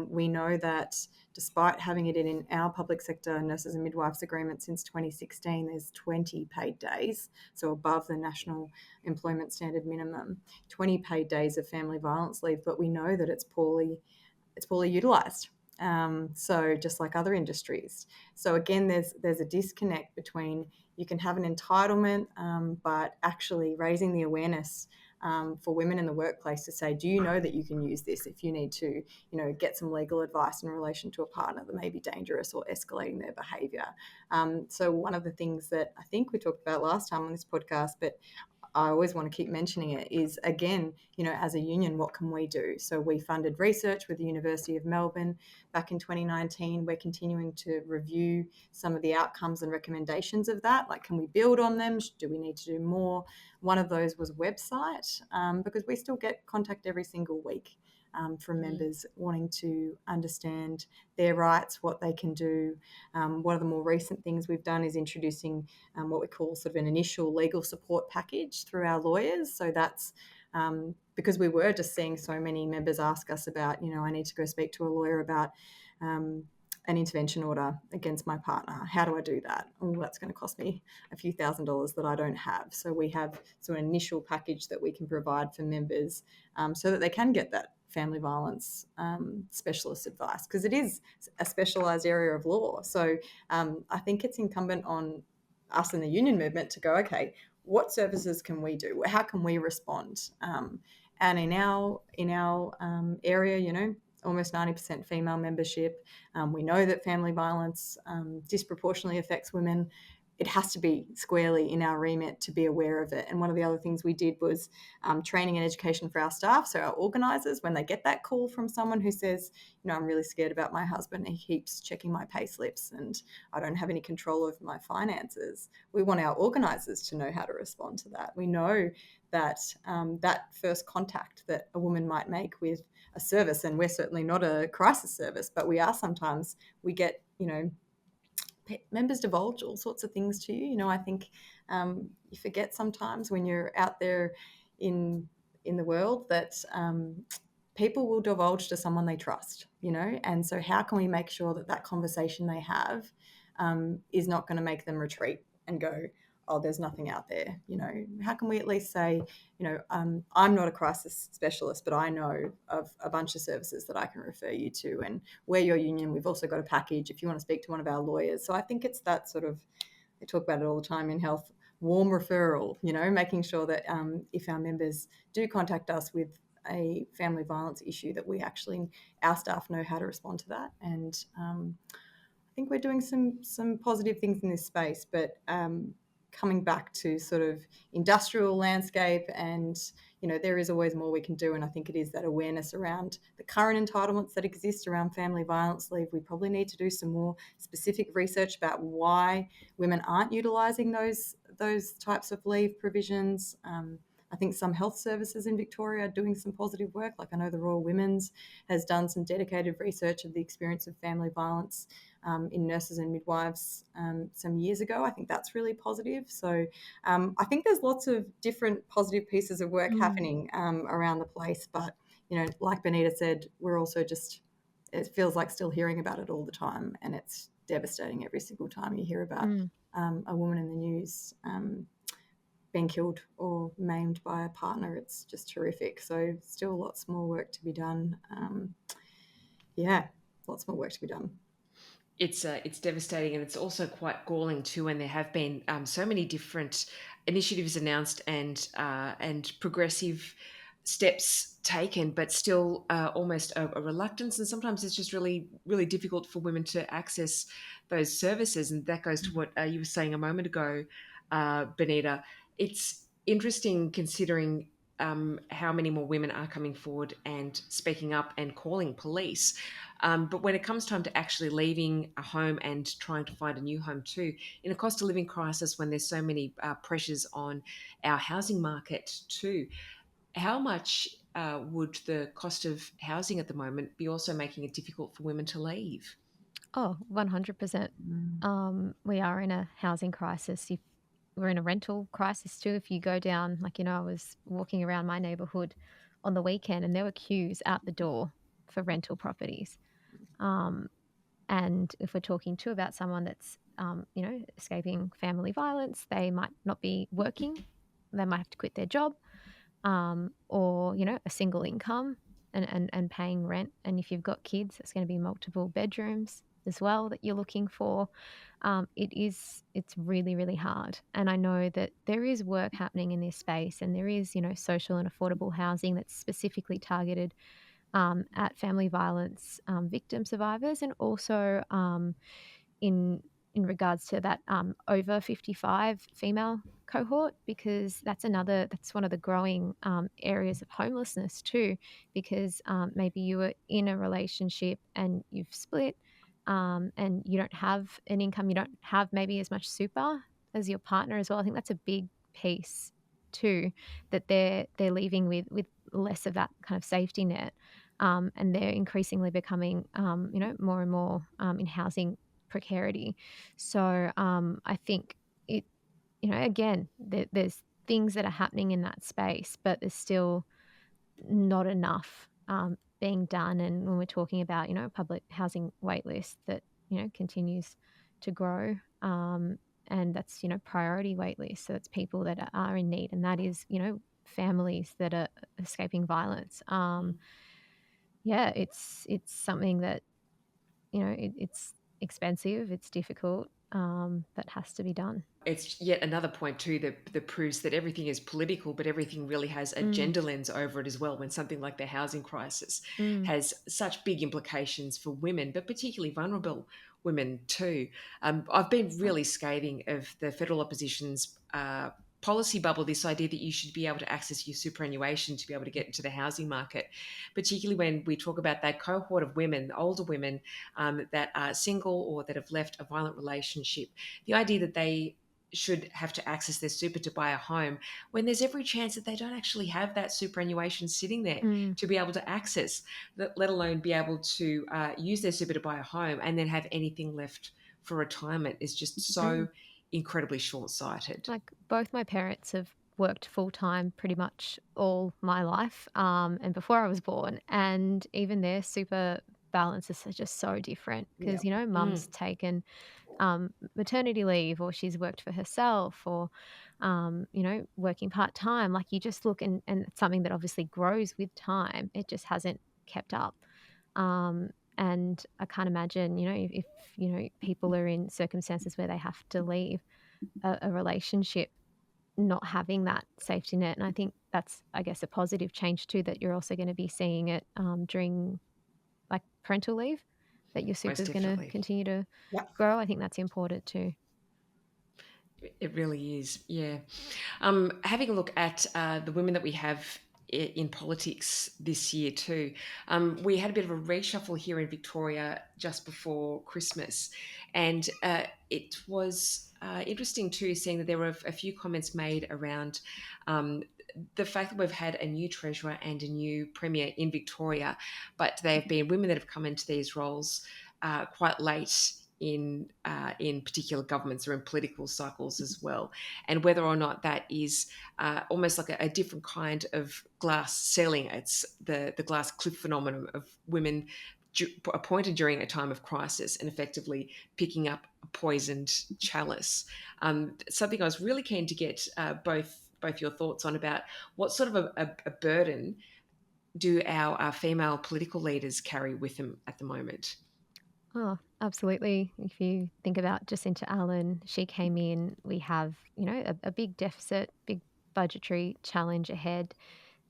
Speaker 4: We know that despite having it in our public sector nurses and midwives agreement since 2016, there's 20 paid days, so above the national employment standard minimum, 20 paid days of family violence leave, but we know that it's poorly utilised. So just like other industries. So again, there's a disconnect between you can have an entitlement, but actually raising the awareness for women in the workplace to say, do you know that you can use this if you need to, get some legal advice in relation to a partner that may be dangerous or escalating their behaviour. So one of the things that I think we talked about last time on this podcast, but I always want to keep mentioning it, is again, as a union, what can we do? So we funded research with the University of Melbourne back in 2019. We're continuing to review some of the outcomes and recommendations of that. Like, can we build on them? Do we need to do more? One of those was website, because we still get contact every single week from members wanting to understand their rights, what they can do. One of the more recent things we've done is introducing what we call sort of an initial legal support package through our lawyers. So that's because we were just seeing so many members ask us about, I need to go speak to a lawyer about an intervention order against my partner. How do I do that? Oh, that's going to cost me a few $1,000s that I don't have. So we have an initial package that we can provide for members so that they can get that family violence specialist advice, because it is a specialised area of law. So I think it's incumbent on us in the union movement to go, okay, what services can we do? How can we respond? And in our area, almost 90% female membership. We know that family violence disproportionately affects women. It has to be squarely in our remit to be aware of it. And one of the other things we did was training and education for our staff. So our organisers, when they get that call from someone who says, I'm really scared about my husband, he keeps checking my pay slips and I don't have any control over my finances, we want our organisers to know how to respond to that. We know that that first contact that a woman might make with a service, and we're certainly not a crisis service, but we are sometimes, we get, members divulge all sorts of things to you. I think you forget sometimes when you're out there in the world that people will divulge to someone they trust, and so how can we make sure that that conversation they have is not going to make them retreat and go, oh, there's nothing out there. How can we at least say, I'm not a crisis specialist, but I know of a bunch of services that I can refer you to, and we're your union. We've also got a package if you want to speak to one of our lawyers. So I think it's that sort of, they talk about it all the time in health, warm referral, making sure that if our members do contact us with a family violence issue, that our staff know how to respond to that. And I think we're doing some positive things in this space, but coming back to sort of industrial landscape, and there is always more we can do, and I think it is that awareness around the current entitlements that exist around family violence leave. We probably need to do some more specific research about why women aren't utilising those types of leave provisions, I think some health services in Victoria are doing some positive work. Like I know the Royal Women's has done some dedicated research of the experience of family violence in nurses and midwives some years ago. I think that's really positive. So I think there's lots of different positive pieces of work happening around the place. But, like Benita said, we're also just, it feels like still hearing about it all the time. And it's devastating every single time you hear about a woman in the news being killed or maimed by a partner. It's just horrific. So still lots more work to be done. Lots more work to be done.
Speaker 1: It's devastating, and it's also quite galling too. And there have been so many different initiatives announced and progressive steps taken, but still almost a reluctance. And sometimes it's just really, really difficult for women to access those services. And that goes to what you were saying a moment ago, Benita. It's interesting considering how many more women are coming forward and speaking up and calling police. But when it comes time to actually leaving a home and trying to find a new home too, in a cost of living crisis, when there's so many pressures on our housing market too, how much would the cost of housing at the moment be also making it difficult for women to leave?
Speaker 3: Oh, 100%. We are in a housing crisis. We're in a rental crisis too. If you go down, I was walking around my neighborhood on the weekend and there were queues out the door for rental properties. And if we're talking too about someone that's, escaping family violence, they might not be working. They might have to quit their job, or, a single income and paying rent. And if you've got kids, it's going to be multiple bedrooms as well that you're looking for. It's really, really hard. And I know that there is work happening in this space, and there is, social and affordable housing that's specifically targeted at family violence victim survivors, and also in regards to that over 55 female cohort, because that's one of the growing areas of homelessness too, because maybe you were in a relationship and you've split, and you don't have an income, you don't have maybe as much super as your partner as well. I think that's a big piece too, that they're leaving with less of that kind of safety net, and they're increasingly becoming more and more in housing precarity. So I think it, again, there's things that are happening in that space, but there's still not enough being done. And when we're talking about, public housing waitlist that, continues to grow, and that's, priority waitlist. So it's people that are in need, and that is, families that are escaping violence. It's something that, it's expensive, it's difficult, that has to be done.
Speaker 1: It's yet another point too that proves that everything is political, but everything really has a gender lens over it as well. When something like the housing crisis has such big implications for women, but particularly vulnerable women too. I've been really scathing of the federal opposition's policy bubble, this idea that you should be able to access your superannuation to be able to get into the housing market, particularly when we talk about that cohort of women, older women that are single or that have left a violent relationship. The idea that they should have to access their super to buy a home, when there's every chance that they don't actually have that superannuation sitting there to be able to access, let alone be able to use their super to buy a home and then have anything left for retirement, is just so incredibly short-sighted.
Speaker 3: Like, both my parents have worked full-time pretty much all my life, and before I was born, and even their super balances are just so different because, mum's taken maternity leave, or she's worked for herself, or working part-time. Like, you just look, and it's something that obviously grows with time. It just hasn't kept up. And I can't imagine, if people are in circumstances where they have to leave a relationship, not having that safety net. And I think that's, I guess, a positive change too, that you're also going to be seeing it during like parental leave, that your super is going to continue to grow. I think that's important too.
Speaker 1: It really is, yeah. Having a look at the women that we have in politics this year too. We had a bit of a reshuffle here in Victoria just before Christmas, and it was interesting too, seeing that there were a few comments made around the fact that we've had a new treasurer and a new premier in Victoria, but they have been women that have come into these roles quite late in particular governments or in political cycles as well, and whether or not that is almost like a different kind of glass ceiling. It's the glass cliff phenomenon of women appointed during a time of crisis and effectively picking up a poisoned chalice. Something I was really keen to get both your thoughts on about what sort of a burden do our female political leaders carry with them at the moment?
Speaker 3: Oh, absolutely. If you think about Jacinta Allen, she came in, we have, a big deficit, big budgetary challenge ahead.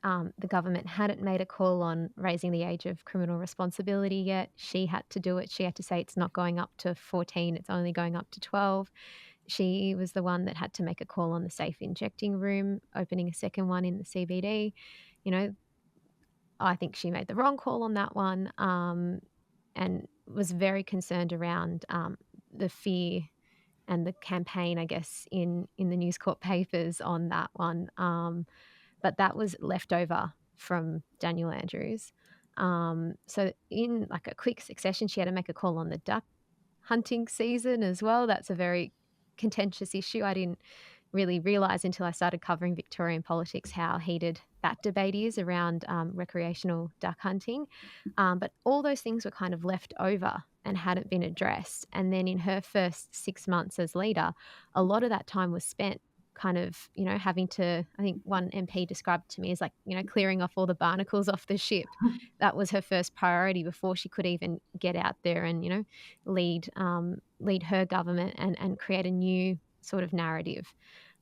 Speaker 3: The government hadn't made a call on raising the age of criminal responsibility yet. She had to do it. She had to say it's not going up to 14, it's only going up to 12. She was the one that had to make a call on the safe injecting room, opening a second one in the CBD. I think she made the wrong call on that one, and was very concerned around the fear and the campaign, I guess, in the News Corp papers on that one. But that was left over from Daniel Andrews. So in like a quick succession, she had to make a call on the duck hunting season as well. That's a very contentious issue. I didn't really realise until I started covering Victorian politics how heated that debate is around recreational duck hunting. But all those things were kind of left over and hadn't been addressed. And then in her first 6 months as leader, a lot of that time was spent kind of, having to, I think one MP described it to me as like, clearing off all the barnacles off the ship. That was her first priority before she could even get out there and, lead her government and create a new sort of narrative.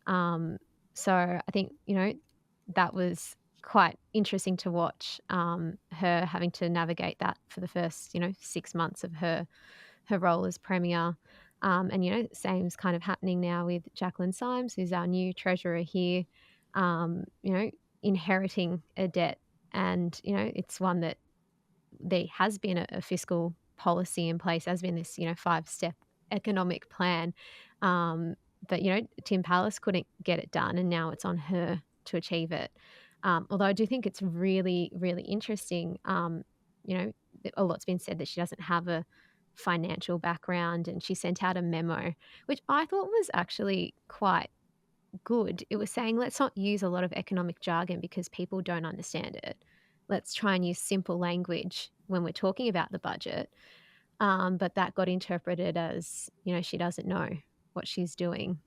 Speaker 3: So I think, that was quite interesting to watch, her having to navigate that for the first, 6 months of her role as premier. And, same's kind of happening now with Jacqueline Symes, who's our new treasurer here, inheriting a debt. And, it's one that there has been a fiscal policy in place, has been this, 5-step economic plan. But, Tim Pallas couldn't get it done, and now it's on her to achieve it. Although I do think it's really, really interesting. A lot's been said that she doesn't have a financial background, and she sent out a memo, which I thought was actually quite good. It was saying, let's not use a lot of economic jargon because people don't understand it. Let's try and use simple language when we're talking about the budget. But that got interpreted as, she doesn't know what she's doing.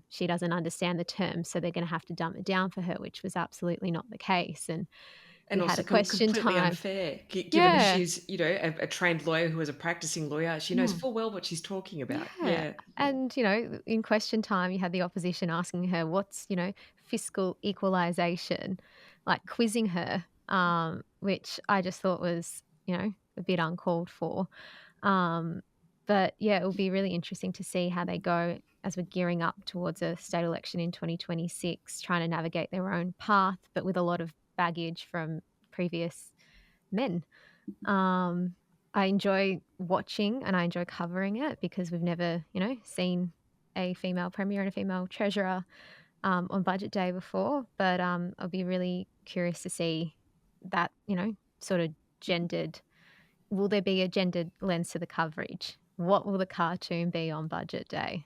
Speaker 3: She doesn't understand the terms, so they're going to have to dumb it down for her, which was absolutely not the case. And we
Speaker 1: also
Speaker 3: had a question
Speaker 1: completely
Speaker 3: time.
Speaker 1: Unfair, given that she's, a trained lawyer who was a practicing lawyer. She knows full well what she's talking about. Yeah.
Speaker 3: And, in question time, you had the opposition asking her, what's, fiscal equalisation, like quizzing her, which I just thought was, a bit uncalled for. But yeah, it will be really interesting to see how they go as we're gearing up towards a state election in 2026, trying to navigate their own path, but with a lot of baggage from previous men. I enjoy watching and I enjoy covering it because we've never, seen a female premier and a female treasurer on budget day before. But I'll be really curious to see that, sort of gendered. Will there be a gendered lens to the coverage? What will the cartoon be on budget day?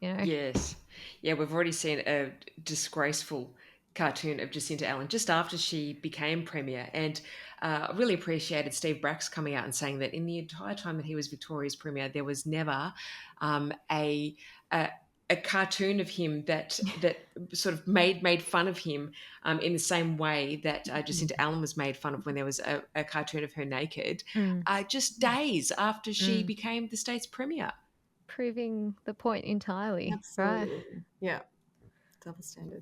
Speaker 1: Yes. Yeah, we've already seen a disgraceful cartoon of Jacinta Allen just after she became premier. And I really appreciated Steve Bracks coming out and saying that in the entire time that he was Victoria's premier, there was never a cartoon of him that sort of made fun of him in the same way that Jacinta Allen was made fun of when there was a cartoon of her naked, just days after she became the state's premier.
Speaker 3: Proving the point entirely.
Speaker 4: Absolutely.
Speaker 3: Right?
Speaker 4: Yeah. Double standard.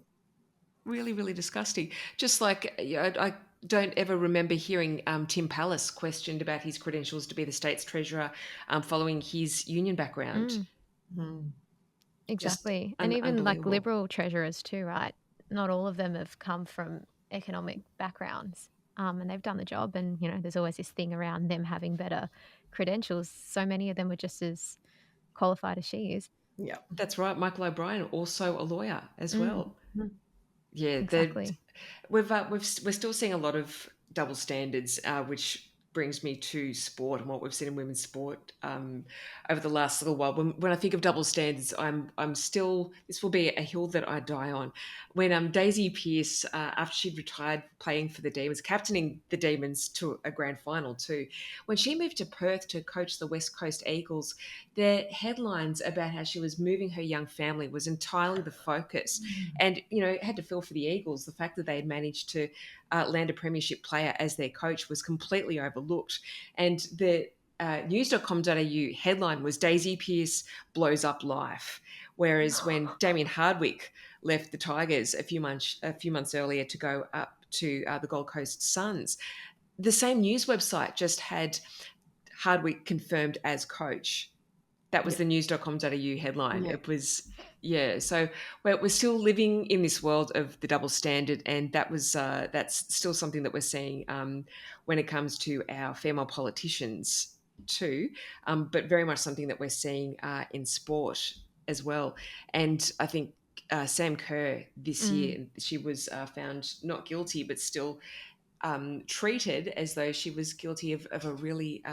Speaker 1: Really, really disgusting. Just like I don't ever remember hearing Tim Pallas questioned about his credentials to be the state's treasurer following his union background.
Speaker 3: Exactly. And even like Liberal treasurers too, right? Not all of them have come from economic backgrounds, and they've done the job. And there's always this thing around them having better credentials. So many of them were just as qualified as she is.
Speaker 4: Yeah,
Speaker 1: That's right. Michael O'Brien, also a lawyer as well. Yeah,
Speaker 3: Exactly.
Speaker 1: we're still seeing a lot of double standards, which brings me to sport and what we've seen in women's sport over the last little while. When I think of double standards, I'm still, this will be a hill that I die on. When Daisy Pearce, after she'd retired playing for the Demons, captaining the Demons to a grand final too, when she moved to Perth to coach the West Coast Eagles, the headlines about how she was moving her young family was entirely the focus. And, had to feel for the Eagles. The fact that they had managed to land a premiership player as their coach was completely overlooked. And the news.com.au headline was Daisy Pearce blows up life. Whereas when Damien Hardwick left the Tigers a few months earlier to go up to the Gold Coast Suns, the same news website just had Hardwick confirmed as coach. That was the news.com.au headline.
Speaker 4: Yeah.
Speaker 1: It was, So we're still living in this world of the double standard, and that's still something that we're seeing when it comes to our female politicians too, but very much something that we're seeing in sport as well. And I think Sam Kerr this year, she was found not guilty, but still treated as though she was guilty of a really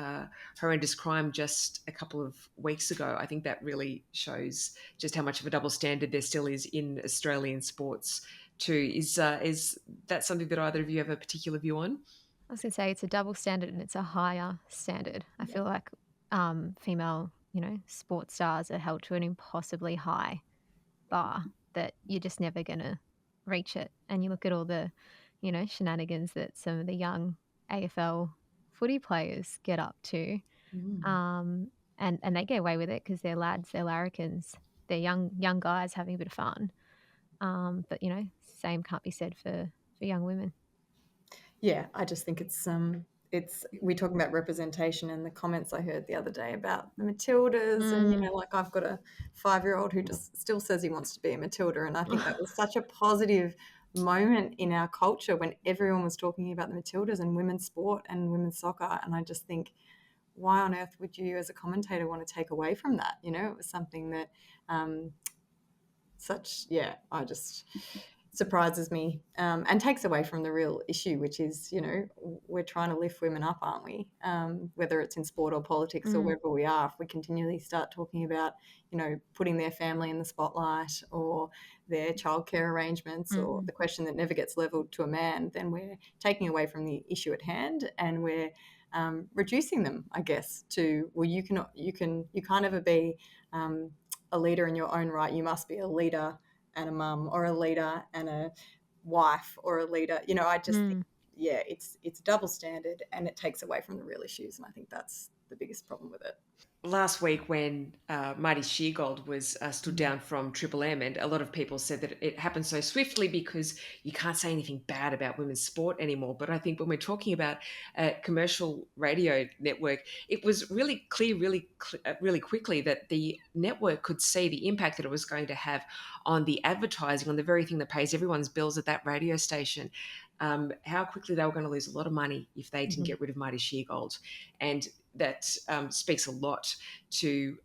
Speaker 1: horrendous crime just a couple of weeks ago. I think that really shows just how much of a double standard there still is in Australian sports too. Is that something that either of you have a particular view on?
Speaker 3: I was going to say it's a double standard and it's a higher standard. I feel like female, sports stars are held to an impossibly high bar that you're just never going to reach it. And you look at all the, shenanigans that some of the young AFL footy players get up to, and they get away with it because they're lads, they're larrikins, they're young guys having a bit of fun. But same can't be said for young women.
Speaker 4: Yeah, I just think it's we're talking about representation, and the comments I heard the other day about the Matildas, and like I've got a 5-year-old who just still says he wants to be a Matilda, and I think that was such a positive moment in our culture when everyone was talking about the Matildas and women's sport and women's soccer, and I just think, why on earth would you as a commentator want to take away from that? It was something that I just surprises me and takes away from the real issue, which is, we're trying to lift women up, aren't we? Whether it's in sport or politics or wherever we are, if we continually start talking about, putting their family in the spotlight or their childcare arrangements or the question that never gets leveled to a man, then we're taking away from the issue at hand, and we're reducing them, I guess, to, well, you can't ever be a leader in your own right. You must be a leader and a mum, or a leader and a wife, or a leader. I just think, it's double standard, and it takes away from the real issues, and I think that's the biggest problem with it.
Speaker 1: Last week when Marty Sheargold was stood down from Triple M, and a lot of people said that it happened so swiftly because you can't say anything bad about women's sport anymore. But I think when we're talking about a commercial radio network, it was really clear really quickly that the network could see the impact that it was going to have on the advertising, on the very thing that pays everyone's bills at that radio station. How quickly they were going to lose a lot of money if they didn't get rid of Marty Sheargold. And that speaks a lot to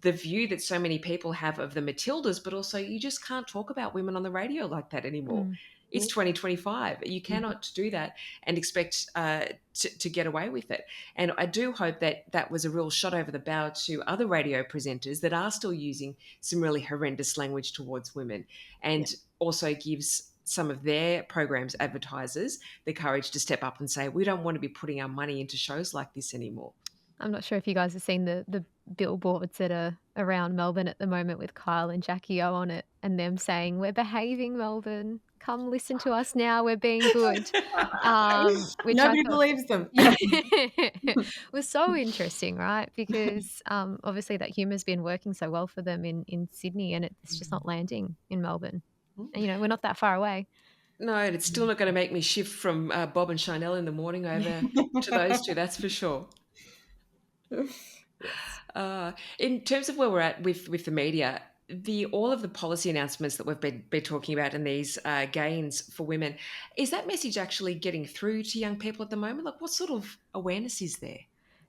Speaker 1: the view that so many people have of the Matildas, but also you just can't talk about women on the radio like that anymore. It's 2025. You cannot do that and expect to get away with it. And I do hope that was a real shot over the bow to other radio presenters that are still using some really horrendous language towards women, and also gives some of their programs advertisers the courage to step up and say, we don't want to be putting our money into shows like this anymore.
Speaker 3: I'm not sure if you guys have seen the billboards that are around Melbourne at the moment with Kyle and Jackie O on it, and them saying, we're behaving, Melbourne. Come listen to us now. We're being good. Which
Speaker 4: Nobody believes them.
Speaker 3: Was so interesting, right? Because obviously that humour's been working so well for them in Sydney, and it's just not landing in Melbourne. And, we're not that far away.
Speaker 1: No, and it's still not going to make me shift from Bob and Chanel in the morning over to those two, that's for sure. In terms of where we're at with the media, all of the policy announcements that we've been talking about and these gains for women, is that message actually getting through to young people at the moment? Like, what sort of awareness is there?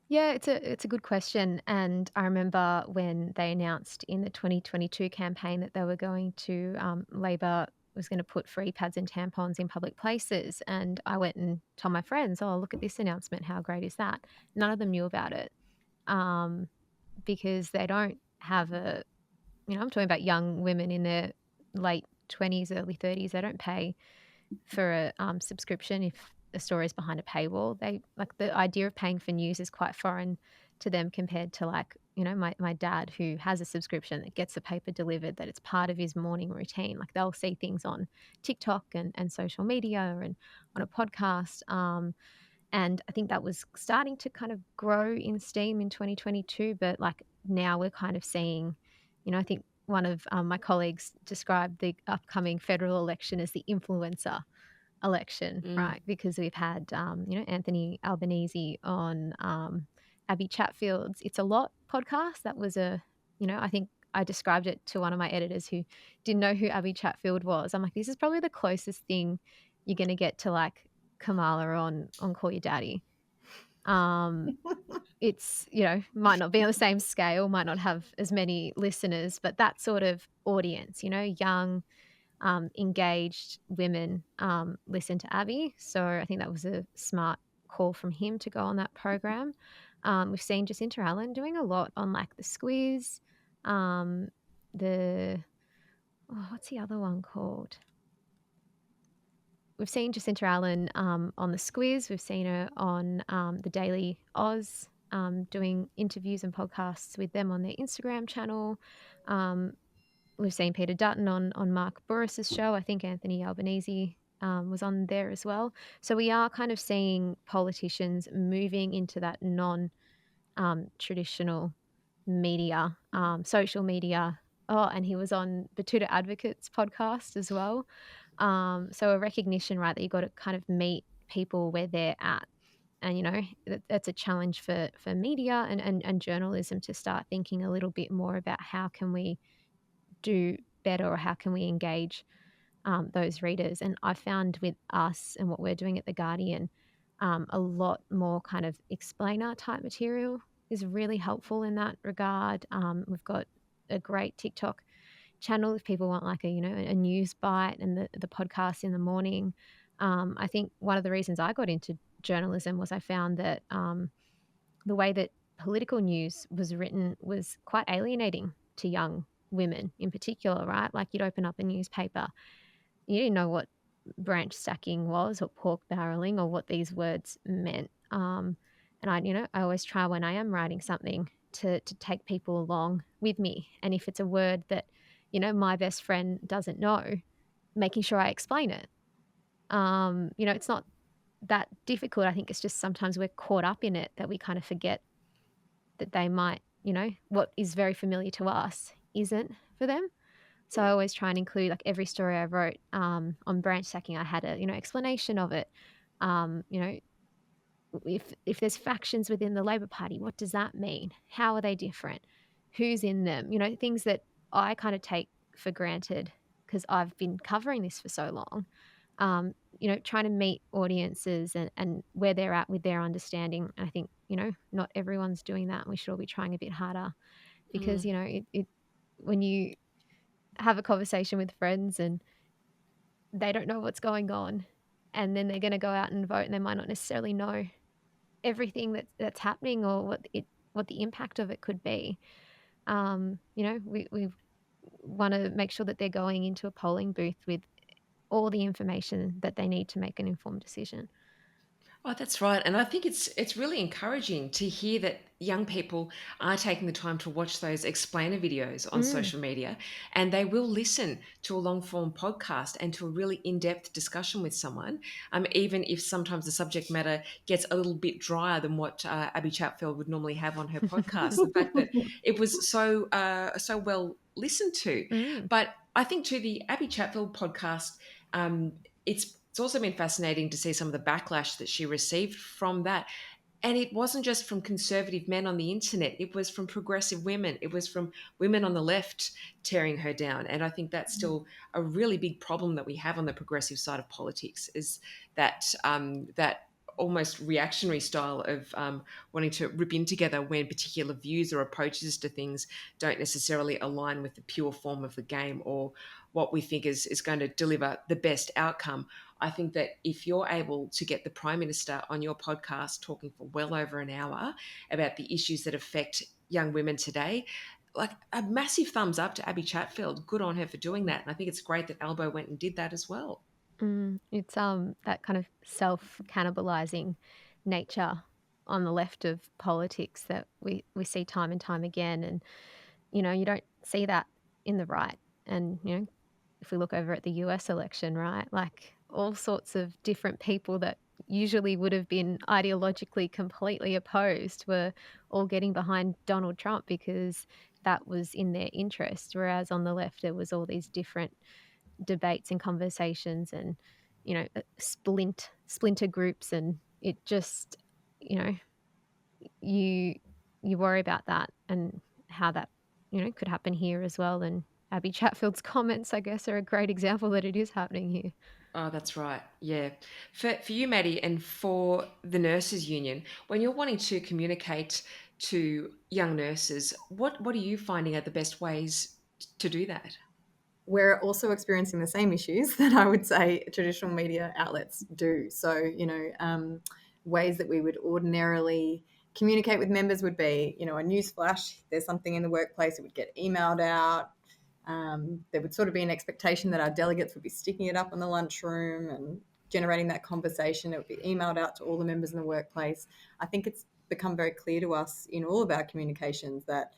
Speaker 3: Yeah, it's a good question. And I remember when they announced in the 2022 campaign that they were going to, Labor was going to put free pads and tampons in public places. And I went and told my friends, oh, look at this announcement. How great is that? None of them knew about it, because they don't have I'm talking about young women in their late 20s, early 30s. They don't pay for a subscription if a story is behind a paywall. They like the idea of paying for news is quite foreign to them compared to my dad, who has a subscription that gets the paper delivered, that it's part of his morning routine. Like they'll see things on TikTok and social media and on a podcast. And I think that was starting to kind of grow in steam in 2022. But like now we're kind of seeing, I think one of my colleagues described the upcoming federal election as the influencer election, right? Because we've had, Anthony Albanese on Abby Chatfield's It's a Lot podcast. That was I think I described it to one of my editors who didn't know who Abby Chatfield was. I'm like, this is probably the closest thing you're going to get to like Kamala on Call Your Daddy. It's, might not be on the same scale, might not have as many listeners, but that sort of audience, young, engaged women listen to Abby. So I think that was a smart call from him to go on that program. We've seen Jacinta Allen doing a lot on like the Squiz, what's the other one called? We've seen Jacinta Allen on the Squiz. We've seen her on the Daily Oz, doing interviews and podcasts with them on their Instagram channel. We've seen Peter Dutton on Mark Burris's show. I think Anthony Albanese was on there as well. So we are kind of seeing politicians moving into that non-traditional media, social media. Oh, and he was on Batuta Advocates podcast as well. So a recognition, right, that you've got to kind of meet people where they're at. And, that's a challenge for media and journalism to start thinking a little bit more about how can we do better or how can we engage those readers. And I found with us and what we're doing at The Guardian, a lot more kind of explainer type material is really helpful in that regard. We've got a great TikTok channel if people want like a news bite, and the podcast in the morning. I think one of the reasons I got into journalism was I found that the way that political news was written was quite alienating to young women in particular, right? Like you'd open up a newspaper, you didn't know what branch stacking was or pork barreling or what these words meant. And I always try when I am writing something to take people along with me. And if it's a word that, my best friend doesn't know, making sure I explain it. It's not that difficult. I think it's just sometimes we're caught up in it that we kind of forget that they might, what is very familiar to us isn't for them. So I always try and include, like every story I wrote on branch stacking, I had a, explanation of it. If there's factions within the Labor Party, what does that mean? How are they different? Who's in them? Things that I kind of take for granted because I've been covering this for so long. Trying to meet audiences and where they're at with their understanding. I think, not everyone's doing that. We should all be trying a bit harder because, when you have a conversation with friends and they don't know what's going on, and then they're going to go out and vote and they might not necessarily know everything that's happening or what the impact of it could be. We want to make sure that they're going into a polling booth with all the information that they need to make an informed decision.
Speaker 1: Oh, that's right. And I think it's really encouraging to hear that young people are taking the time to watch those explainer videos on social media, and they will listen to a long form podcast and to a really in-depth discussion with someone, even if sometimes the subject matter gets a little bit drier than what Abby Chatfield would normally have on her podcast. The fact that it was so well listened to. But I think too, the Abby Chatfield podcast, it's also been fascinating to see some of the backlash that she received from that. And it wasn't just from conservative men on the internet, it was from progressive women. It was from women on the left tearing her down. And I think that's still a really big problem that we have on the progressive side of politics, is that almost reactionary style of wanting to rip in together when particular views or approaches to things don't necessarily align with the pure form of the game or what we think is going to deliver the best outcome. I think that if you're able to get the Prime Minister on your podcast talking for well over an hour about the issues that affect young women today, like a massive thumbs up to Abby Chatfield. Good on her for doing that. And I think it's great that Albo went and did that as well.
Speaker 3: It's that kind of self-cannibalizing nature on the left of politics that we see time and time again. And, you don't see that in the right. And, if we look over at the US election, right, like all sorts of different people that usually would have been ideologically completely opposed were all getting behind Donald Trump because that was in their interest. Whereas on the left, there was all these different debates and conversations and, splinter groups. And it just, you worry about that and how that, could happen here as well. And Abby Chatfield's comments, I guess, are a great example that it is happening here.
Speaker 1: Oh, that's right. Yeah. For you, Maddy, and for the Nurses Union, when you're wanting to communicate to young nurses, what are you finding are the best ways to do that?
Speaker 4: We're also experiencing the same issues that I would say traditional media outlets do. So, ways that we would ordinarily communicate with members would be, a news flash. There's something in the workplace, it would get emailed out. There would sort of be an expectation that our delegates would be sticking it up in the lunchroom and generating that conversation. It would be emailed out to all the members in the workplace. I think it's become very clear to us in all of our communications that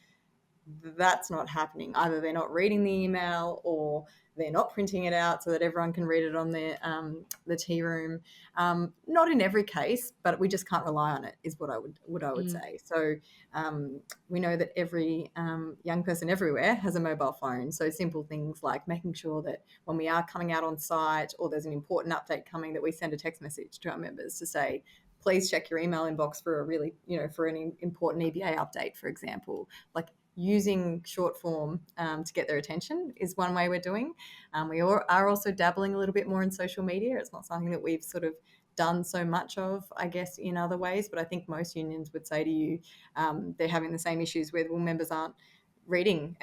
Speaker 4: that's not happening. Either they're not reading the email or they're not printing it out so that everyone can read it on the tea room. Not in every case, but we just can't rely on it, is what I would say. So we know that every young person everywhere has a mobile phone. So simple things like making sure that when we are coming out on site or there's an important update coming, that we send a text message to our members to say, please check your email inbox for for any important EBA update, for example. Like, using short form to get their attention is one way we're doing. We are also dabbling a little bit more in social media. It's not something that we've sort of done so much of, I guess, in other ways, but I think most unions would say to you they're having the same issues where members aren't reading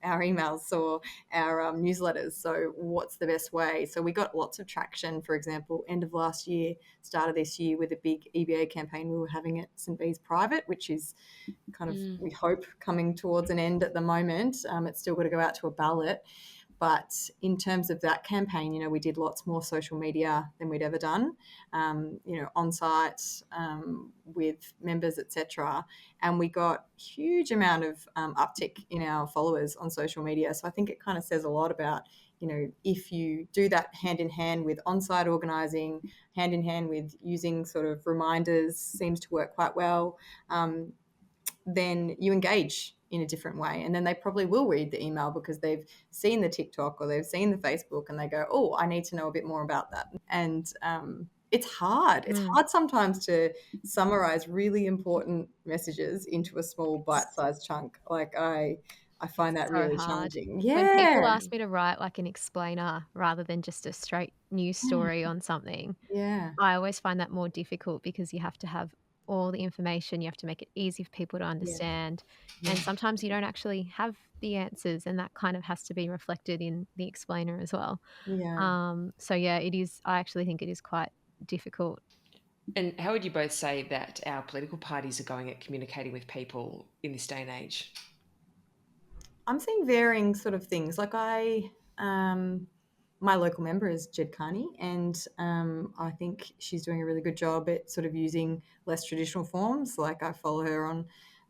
Speaker 4: our emails or our newsletters. So what's the best way? So we got lots of traction, for example, end of last year, start of this year, with a big EBA campaign we were having at St Bees Private, which is kind of, we hope, coming towards an end at the moment. It's still got to go out to a ballot. But in terms of that campaign, we did lots more social media than we'd ever done, on site with members, etc. And we got huge amount of uptick in our followers on social media. So I think it kind of says a lot about, if you do that hand in hand with on-site organising, hand in hand with using sort of reminders, seems to work quite well, then you engage in a different way. And then they probably will read the email because they've seen the TikTok or they've seen the Facebook and they go, oh, I need to know a bit more about that. And it's hard. It's hard sometimes to summarize really important messages into a small bite-sized chunk. Like I find that
Speaker 3: So
Speaker 4: really
Speaker 3: hard.
Speaker 4: challenging.
Speaker 3: When people
Speaker 4: Yeah.
Speaker 3: ask me to write like an explainer rather than just a straight news story on something,
Speaker 4: Yeah.
Speaker 3: I always find that more difficult because you have to have all the information. You have to make it easy for people to understand. And sometimes you don't actually have the answers, and that kind of has to be reflected in the explainer as well.
Speaker 4: Yeah.
Speaker 3: So yeah, it is. I actually think it is quite difficult.
Speaker 1: And how would you both say that our political parties are going at communicating with people in this day and age?
Speaker 4: I'm seeing varying sort of things. Like my local member is Jed Carney, and I think she's doing a really good job at sort of using less traditional forms. Like, I follow her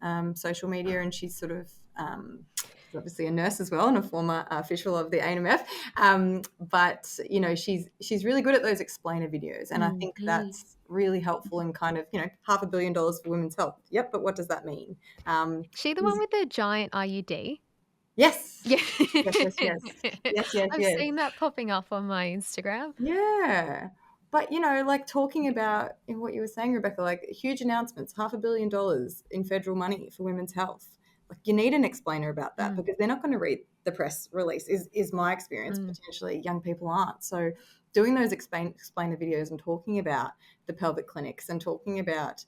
Speaker 4: on social media, and she's sort of she's obviously a nurse as well and a former official of the ANMF. But she's really good at those explainer videos, and I think that's really helpful in kind of $500 million for women's health. Yep, but what does that mean?
Speaker 3: She the one with the giant IUD?
Speaker 4: Yes.
Speaker 3: Yeah.
Speaker 4: Yes.
Speaker 3: I've seen that popping up on my Instagram.
Speaker 4: Yeah. But, like talking about what you were saying, Rebecca, like huge announcements, $500 million in federal money for women's health. Like you need an explainer about that because they're not going to read the press release is my experience. Potentially young people aren't. So doing those explainer videos and talking about the pelvic clinics and talking about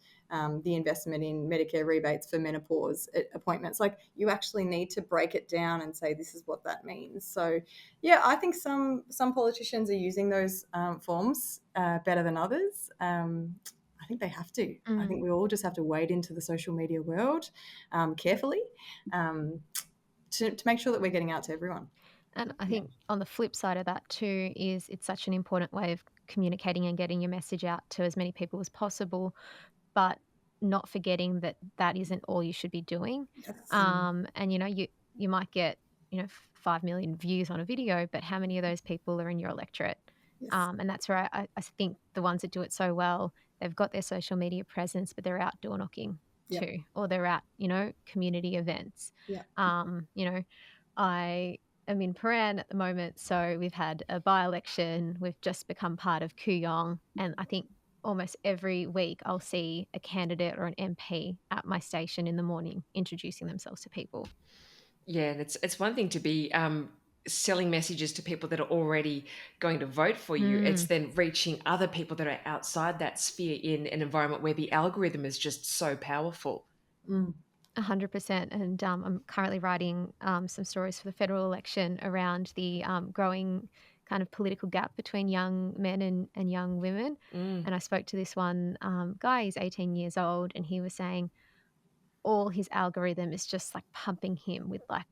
Speaker 4: the investment in Medicare rebates for menopause appointments, like you actually need to break it down and say this is what that means. So yeah, I think some politicians are using those forms better than others. I think they have to. I think we all just have to wade into the social media world carefully to make sure that we're getting out to everyone.
Speaker 3: And I think on the flip side of that too is it's such an important way of communicating and getting your message out to as many people as possible, but not forgetting that that isn't all you should be doing.
Speaker 4: Yes.
Speaker 3: And you might get 5 million views on a video, but how many of those people are in your electorate?
Speaker 4: Yes.
Speaker 3: And that's where I think the ones that do it so well, they've got their social media presence, but they're out door knocking too, or they're at community events. I am in Paran at the moment, so we've had a by-election. We've just become part of Kooyong, and I think almost every week I'll see a candidate or an MP at my station in the morning introducing themselves to people.
Speaker 1: Yeah, and it's one thing to be selling messages to people that are already going to vote for you. It's then reaching other people that are outside that sphere in an environment where the algorithm is just so powerful.
Speaker 3: 100%. And I'm currently writing some stories for the federal election around the growing kind of political gap between young men and young women. And I spoke to this one guy, he's 18 years old, and he was saying all his algorithm is just like pumping him with like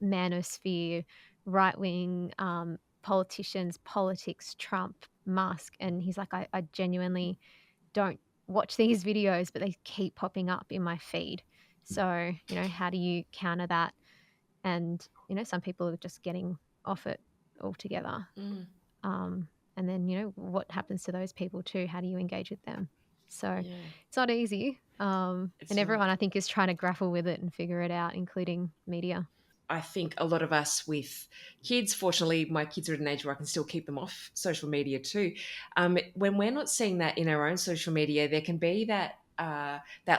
Speaker 3: manosphere, right-wing politicians, politics, Trump, Musk. And he's like, I genuinely don't watch these videos, but they keep popping up in my feed. So, how do you counter that? And, some people are just getting off it altogether. And then, what happens to those people too? How do you engage with them? So it's not easy. And everyone, I think, is trying to grapple with it and figure it out, including media.
Speaker 1: I think a lot of us with kids, fortunately, my kids are at an age where I can still keep them off social media too. When we're not seeing that in our own social media, there can be that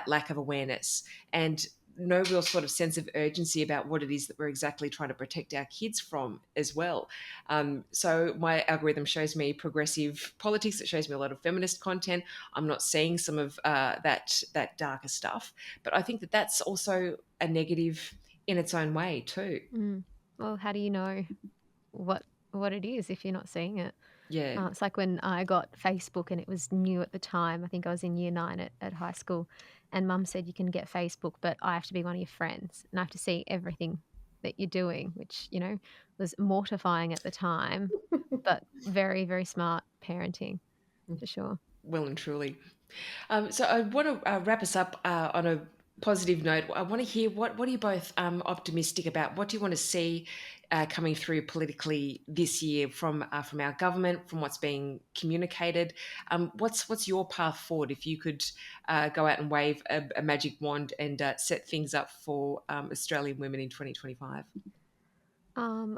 Speaker 1: lack of awareness and no real sort of sense of urgency about what it is that we're exactly trying to protect our kids from as well. So my algorithm shows me progressive politics. It shows me a lot of feminist content. I'm not seeing some of that darker stuff, but I think that that's also a negative in its own way too.
Speaker 3: Well, how do you know what it is if you're not seeing it?
Speaker 1: Yeah.
Speaker 3: It's like when I got Facebook and it was new at the time. I think I was in year 9 at high school, and Mum said you can get Facebook, but I have to be one of your friends and I have to see everything that you're doing, which, was mortifying at the time, but very, very smart parenting for sure.
Speaker 1: Well and truly. So I want to wrap us up on a positive note. I want to hear what are you both optimistic about? What do you want to see coming through politically this year from our government, from what's being communicated? What's your path forward if you could go out and wave a magic wand and set things up for Australian women in 2025?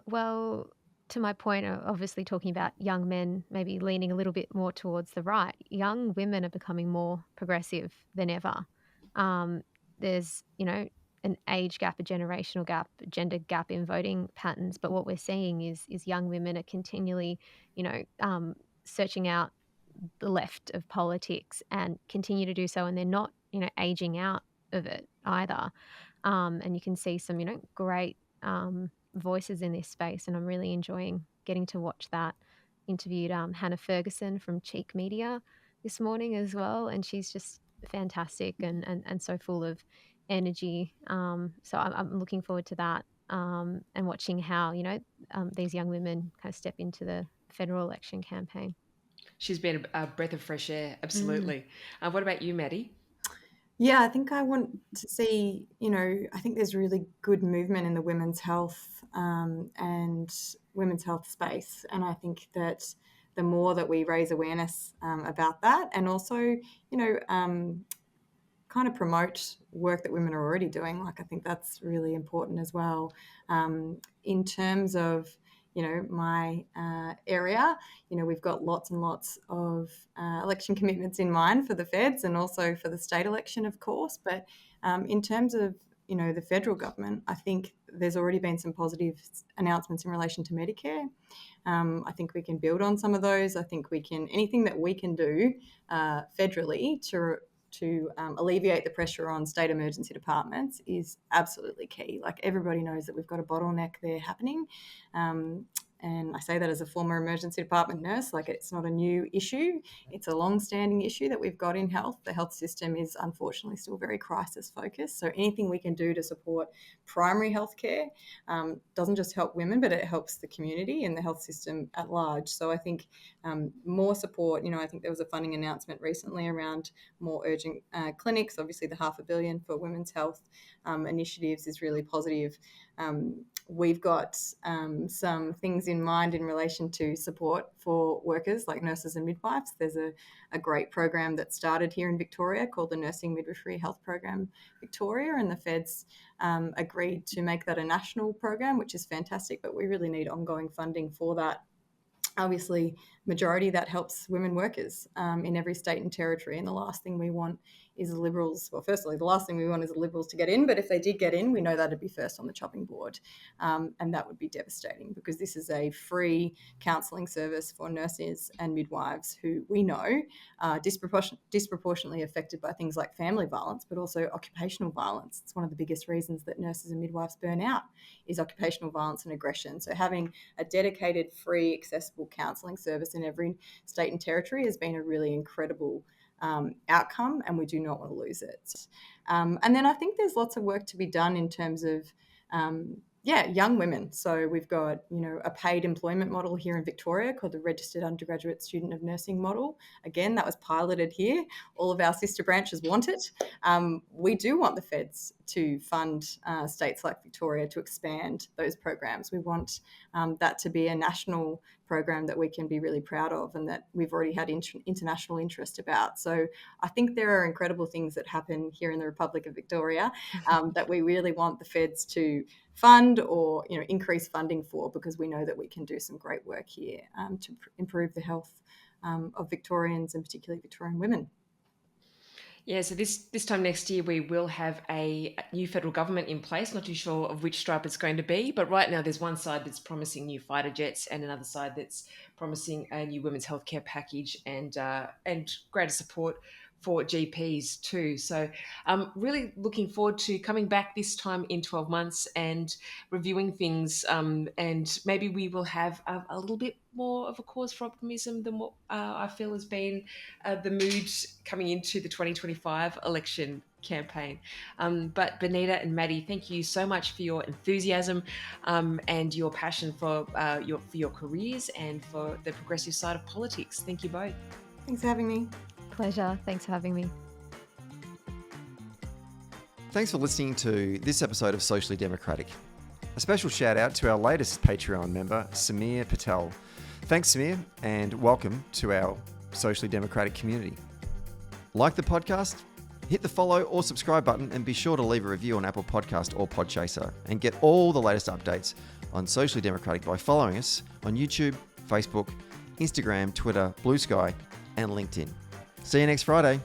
Speaker 3: Well, to my point, obviously talking about young men maybe leaning a little bit more towards the right, young women are becoming more progressive than ever. There's, an age gap, a generational gap, a gender gap in voting patterns. But what we're seeing is young women are continually, searching out the left of politics and continue to do so. And they're not, aging out of it either. And you can see some, great voices in this space. And I'm really enjoying getting to watch that. Interviewed Hannah Ferguson from Cheek Media this morning as well. And she's just fantastic and so full of energy. So I'm looking forward to that and watching how, these young women kind of step into the federal election campaign.
Speaker 1: She's been a breath of fresh air, absolutely. What about you, Maddy?
Speaker 4: Yeah, I think I want to see, I think there's really good movement in the women's health and women's health space. And I think that the more that we raise awareness about that and also, kind of promote work that women are already doing, like I think that's really important as well. In terms of, my area, we've got lots and lots of election commitments in mind for the feds and also for the state election, of course. But in terms of, the federal government, I think there's already been some positive announcements in relation to Medicare. I think we can build on some of those. I think anything that we can do federally to alleviate the pressure on state emergency departments is absolutely key. Like, everybody knows that we've got a bottleneck there happening. And I say that as a former emergency department nurse. Like, it's not a new issue. It's a long-standing issue that we've got in health. The health system is unfortunately still very crisis-focused. So anything we can do to support primary health care doesn't just help women, but it helps the community and the health system at large. So I think more support, I think there was a funding announcement recently around more urgent clinics. Obviously, the $500 million for women's health initiatives is really positive. We've got some things in mind in relation to support for workers like nurses and midwives. There's a great program that started here in Victoria called the Nursing Midwifery Health Program Victoria, and the feds agreed to make that a national program, which is fantastic, but we really need ongoing funding for that. Obviously, majority that helps women workers in every state and territory. And the last thing we want is the Liberals. Well, firstly, the last thing we want is the Liberals to get in. But if they did get in, we know that'd be first on the chopping board. And that would be devastating, because this is a free counselling service for nurses and midwives who we know are disproportionately affected by things like family violence, but also occupational violence. It's one of the biggest reasons that nurses and midwives burn out is occupational violence and aggression. So having a dedicated, free, accessible counselling service in every state and territory has been a really incredible outcome, and we do not want to lose it. And then I think there's lots of work to be done in terms of young women. So we've got, a paid employment model here in Victoria called the Registered Undergraduate Student of Nursing model. Again, that was piloted here. All of our sister branches want it. We do want the feds to fund states like Victoria to expand those programs. We want that to be a national program that we can be really proud of and that we've already had international interest about. So I think there are incredible things that happen here in the Republic of Victoria that we really want the feds to fund or increase funding for, because we know that we can do some great work here to improve the health of Victorians and particularly Victorian women.
Speaker 1: Yeah, so this time next year we will have a new federal government in place. Not too sure of which stripe it's going to be, but right now there's one side that's promising new fighter jets and another side that's promising a new women's healthcare package and greater support for GPs too. So I'm really looking forward to coming back this time in 12 months and reviewing things, and maybe we will have a little bit more of a cause for optimism than what I feel has been the mood coming into the 2025 election campaign. But Benita and Maddy, thank you so much for your enthusiasm and your passion for your careers and for the progressive side of politics. Thank you both.
Speaker 4: Thanks for having me.
Speaker 3: Pleasure. Thanks for having me.
Speaker 2: Thanks for listening to this episode of Socially Democratic. A special shout out to our latest Patreon member, Samir Patel. Thanks, Samir, and welcome to our Socially Democratic community. Like the podcast? Hit the follow or subscribe button and be sure to leave a review on Apple Podcast or Podchaser and get all the latest updates on Socially Democratic by following us on YouTube, Facebook, Instagram, Twitter, Blue Sky, and LinkedIn. See you next Friday.